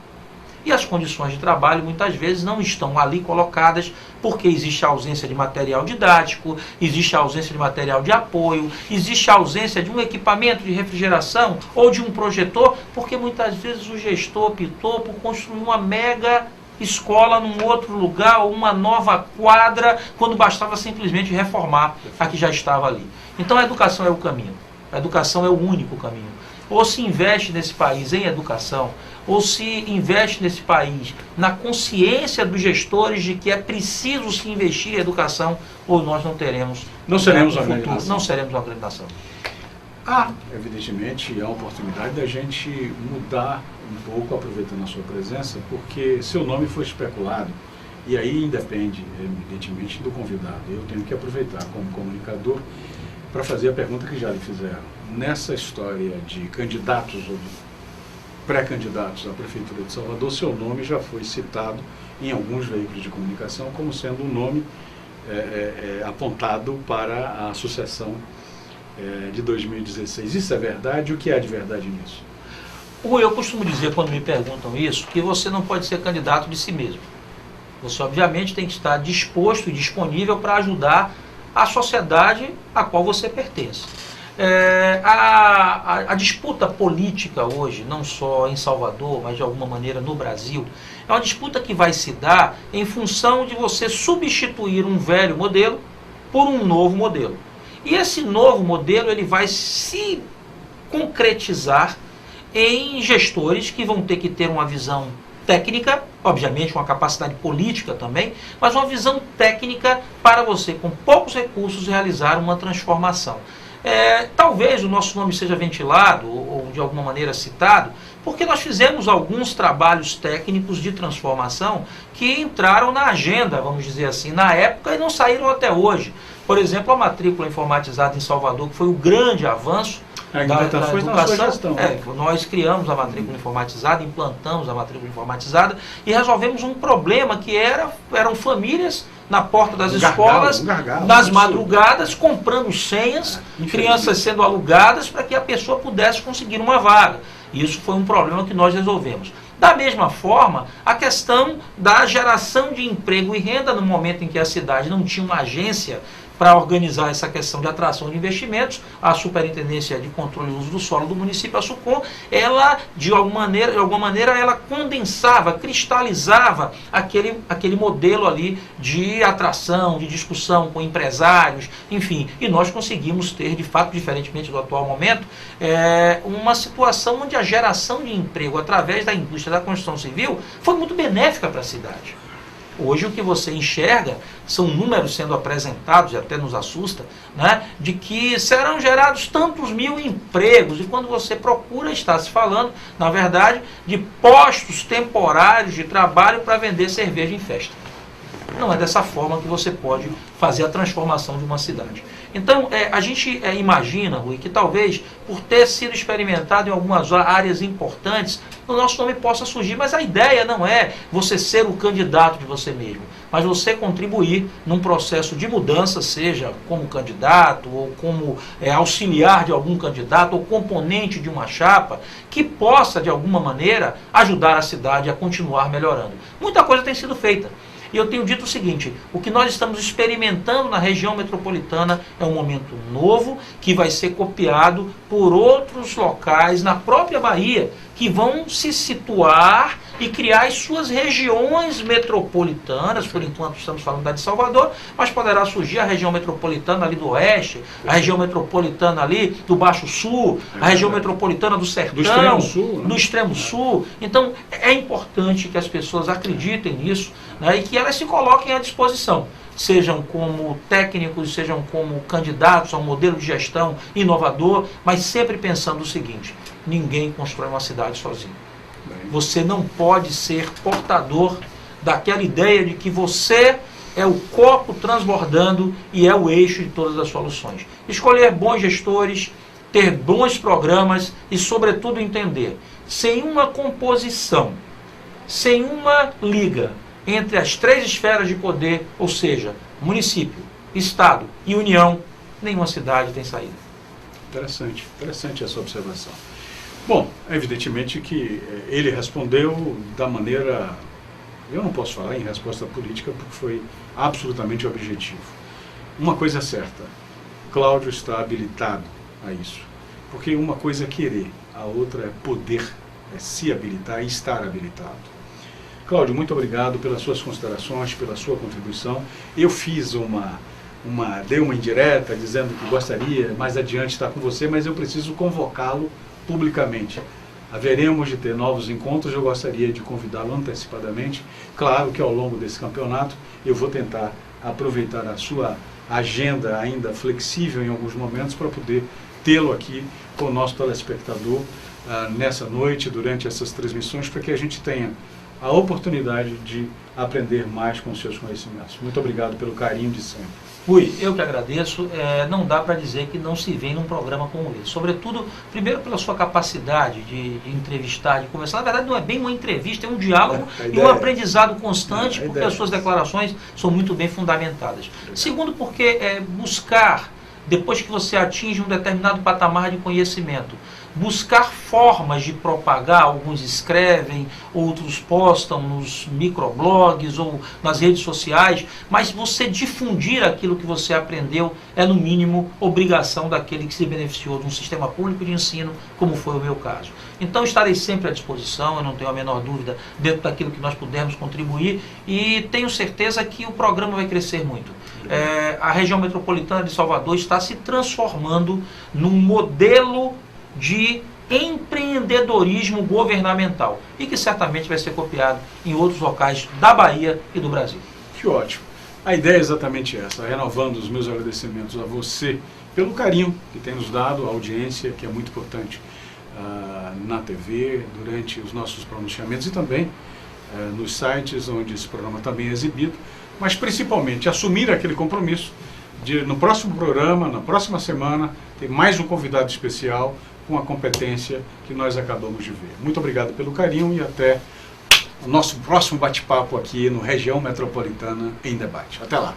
E as condições de trabalho muitas vezes não estão ali colocadas porque existe a ausência de material didático, existe a ausência de material de apoio, existe a ausência de um equipamento de refrigeração ou de um projetor, porque muitas vezes o gestor optou por construir uma mega escola num outro lugar ou uma nova quadra quando bastava simplesmente reformar a que já estava ali. Então a educação é o caminho, a educação é o único caminho. Ou se investe nesse país em educação, ou se investe nesse país na consciência dos gestores de que é preciso se investir em educação, ou nós não teremos não seremos um uma grande futuro, nação. não seremos uma grande nação. Evidentemente, há a oportunidade da gente mudar um pouco, aproveitando a sua presença, porque seu nome foi especulado, e aí independe, evidentemente, do convidado. Eu tenho que aproveitar como comunicador para fazer a pergunta que já lhe fizeram. Nessa história de candidatos ou de pré-candidatos à Prefeitura de Salvador, seu nome já foi citado em alguns veículos de comunicação como sendo um nome apontado para a sucessão de 2016. Isso é verdade? O que há de verdade nisso? Eu costumo dizer, quando me perguntam isso, que você não pode ser candidato de si mesmo. Você, obviamente, tem que estar disposto e disponível para ajudar a sociedade a qual você pertence. A disputa política hoje, não só em Salvador, mas de alguma maneira no Brasil, é uma disputa que vai se dar em função de você substituir um velho modelo por um novo modelo. E esse novo modelo ele vai se concretizar em gestores que vão ter que ter uma visão técnica, obviamente uma capacidade política também, mas uma visão técnica para você, com poucos recursos, realizar uma transformação. Talvez o nosso nome seja ventilado ou de alguma maneira citado, porque nós fizemos alguns trabalhos técnicos de transformação que entraram na agenda, vamos dizer assim, na época e não saíram até hoje. Por exemplo, a matrícula informatizada em Salvador, que foi o grande avanço da educação. Nós criamos a matrícula informatizada, implantamos a matrícula informatizada e resolvemos um problema que eram famílias na porta das escolas, nas madrugadas, comprando senhas, crianças sendo alugadas para que a pessoa pudesse conseguir uma vaga. Isso foi um problema que nós resolvemos. Da mesma forma, a questão da geração de emprego e renda no momento em que a cidade não tinha uma agência para organizar essa questão de atração de investimentos, a Superintendência de Controle e Uso do Solo do município, a SUCOM, ela, de alguma maneira, ela condensava, cristalizava aquele modelo ali de atração, de discussão com empresários, enfim. E nós conseguimos ter, de fato, diferentemente do atual momento, uma situação onde a geração de emprego através da indústria da construção civil foi muito benéfica para a cidade. Hoje o que você enxerga são números sendo apresentados, e até nos assusta, né, de que serão gerados tantos mil empregos, e quando você procura, está se falando, na verdade, de postos temporários de trabalho para vender cerveja em festa. Não é dessa forma que você pode fazer a transformação de uma cidade. Então, a gente imagina, Rui, que talvez, por ter sido experimentado em algumas áreas importantes, o nosso nome possa surgir, mas a ideia não é você ser o candidato de você mesmo, mas você contribuir num processo de mudança, seja como candidato, ou como auxiliar de algum candidato, ou componente de uma chapa, que possa, de alguma maneira, ajudar a cidade a continuar melhorando. Muita coisa tem sido feita. E eu tenho dito o seguinte, o que nós estamos experimentando na região metropolitana é um momento novo, que vai ser copiado por outros locais na própria Bahia, que vão se situar e criar as suas regiões metropolitanas. Por enquanto estamos falando da de Salvador, mas poderá surgir a região metropolitana ali do Oeste, a região metropolitana ali do Baixo Sul, a região metropolitana do Sertão, do Extremo Sul, né? Do Extremo Sul. Então é importante que as pessoas acreditem nisso, né, e que elas se coloquem à disposição, sejam como técnicos, sejam como candidatos a um modelo de gestão inovador, mas sempre pensando o seguinte: ninguém constrói uma cidade sozinho. Você não pode ser portador daquela ideia de que você é o copo transbordando e é o eixo de todas as soluções. Escolher bons gestores, ter bons programas e, sobretudo, entender, sem uma composição, sem uma liga entre as três esferas de poder, ou seja, município, Estado e União, nenhuma cidade tem saída. Interessante essa observação. Bom, evidentemente que ele respondeu da maneira... Eu não posso falar em resposta política porque foi absolutamente objetivo. Uma coisa é certa, Cláudio está habilitado a isso. Porque uma coisa é querer, a outra é poder, é se habilitar e estar habilitado. Cláudio, muito obrigado pelas suas considerações, pela sua contribuição. Eu fiz dei uma indireta dizendo que gostaria mais adiante estar com você, mas eu preciso convocá-lo publicamente. Haveremos de ter novos encontros, eu gostaria de convidá-lo antecipadamente. Claro que ao longo desse campeonato eu vou tentar aproveitar a sua agenda ainda flexível em alguns momentos para poder tê-lo aqui com o nosso telespectador nessa noite, durante essas transmissões, para que a gente tenha a oportunidade de aprender mais com os seus conhecimentos. Muito obrigado pelo carinho de sempre. Rui, eu que agradeço. Não dá para dizer que não se vem num programa como esse. Sobretudo, primeiro pela sua capacidade de entrevistar, de conversar. Na verdade, não é bem uma entrevista, é um diálogo e um aprendizado constante, porque as suas declarações são muito bem fundamentadas. Segundo, porque buscar, depois que você atinge um determinado patamar de conhecimento, buscar formas de propagar, alguns escrevem, outros postam nos microblogs ou nas redes sociais, mas você difundir aquilo que você aprendeu é, no mínimo, obrigação daquele que se beneficiou de um sistema público de ensino, como foi o meu caso. Então estarei sempre à disposição, eu não tenho a menor dúvida, dentro daquilo que nós pudermos contribuir, e tenho certeza que o programa vai crescer muito. A região metropolitana de Salvador está se transformando num modelo de empreendedorismo governamental e que certamente vai ser copiado em outros locais da Bahia e do Brasil. Que ótimo. A ideia é exatamente essa, renovando os meus agradecimentos a você pelo carinho que tem nos dado, a audiência, que é muito importante na TV, durante os nossos pronunciamentos e também nos sites onde esse programa também é exibido, mas principalmente assumir aquele compromisso de, no próximo programa, na próxima semana, ter mais um convidado especial com a competência que nós acabamos de ver. Muito obrigado pelo carinho e até o nosso próximo bate-papo aqui no Região Metropolitana em Debate. Até lá!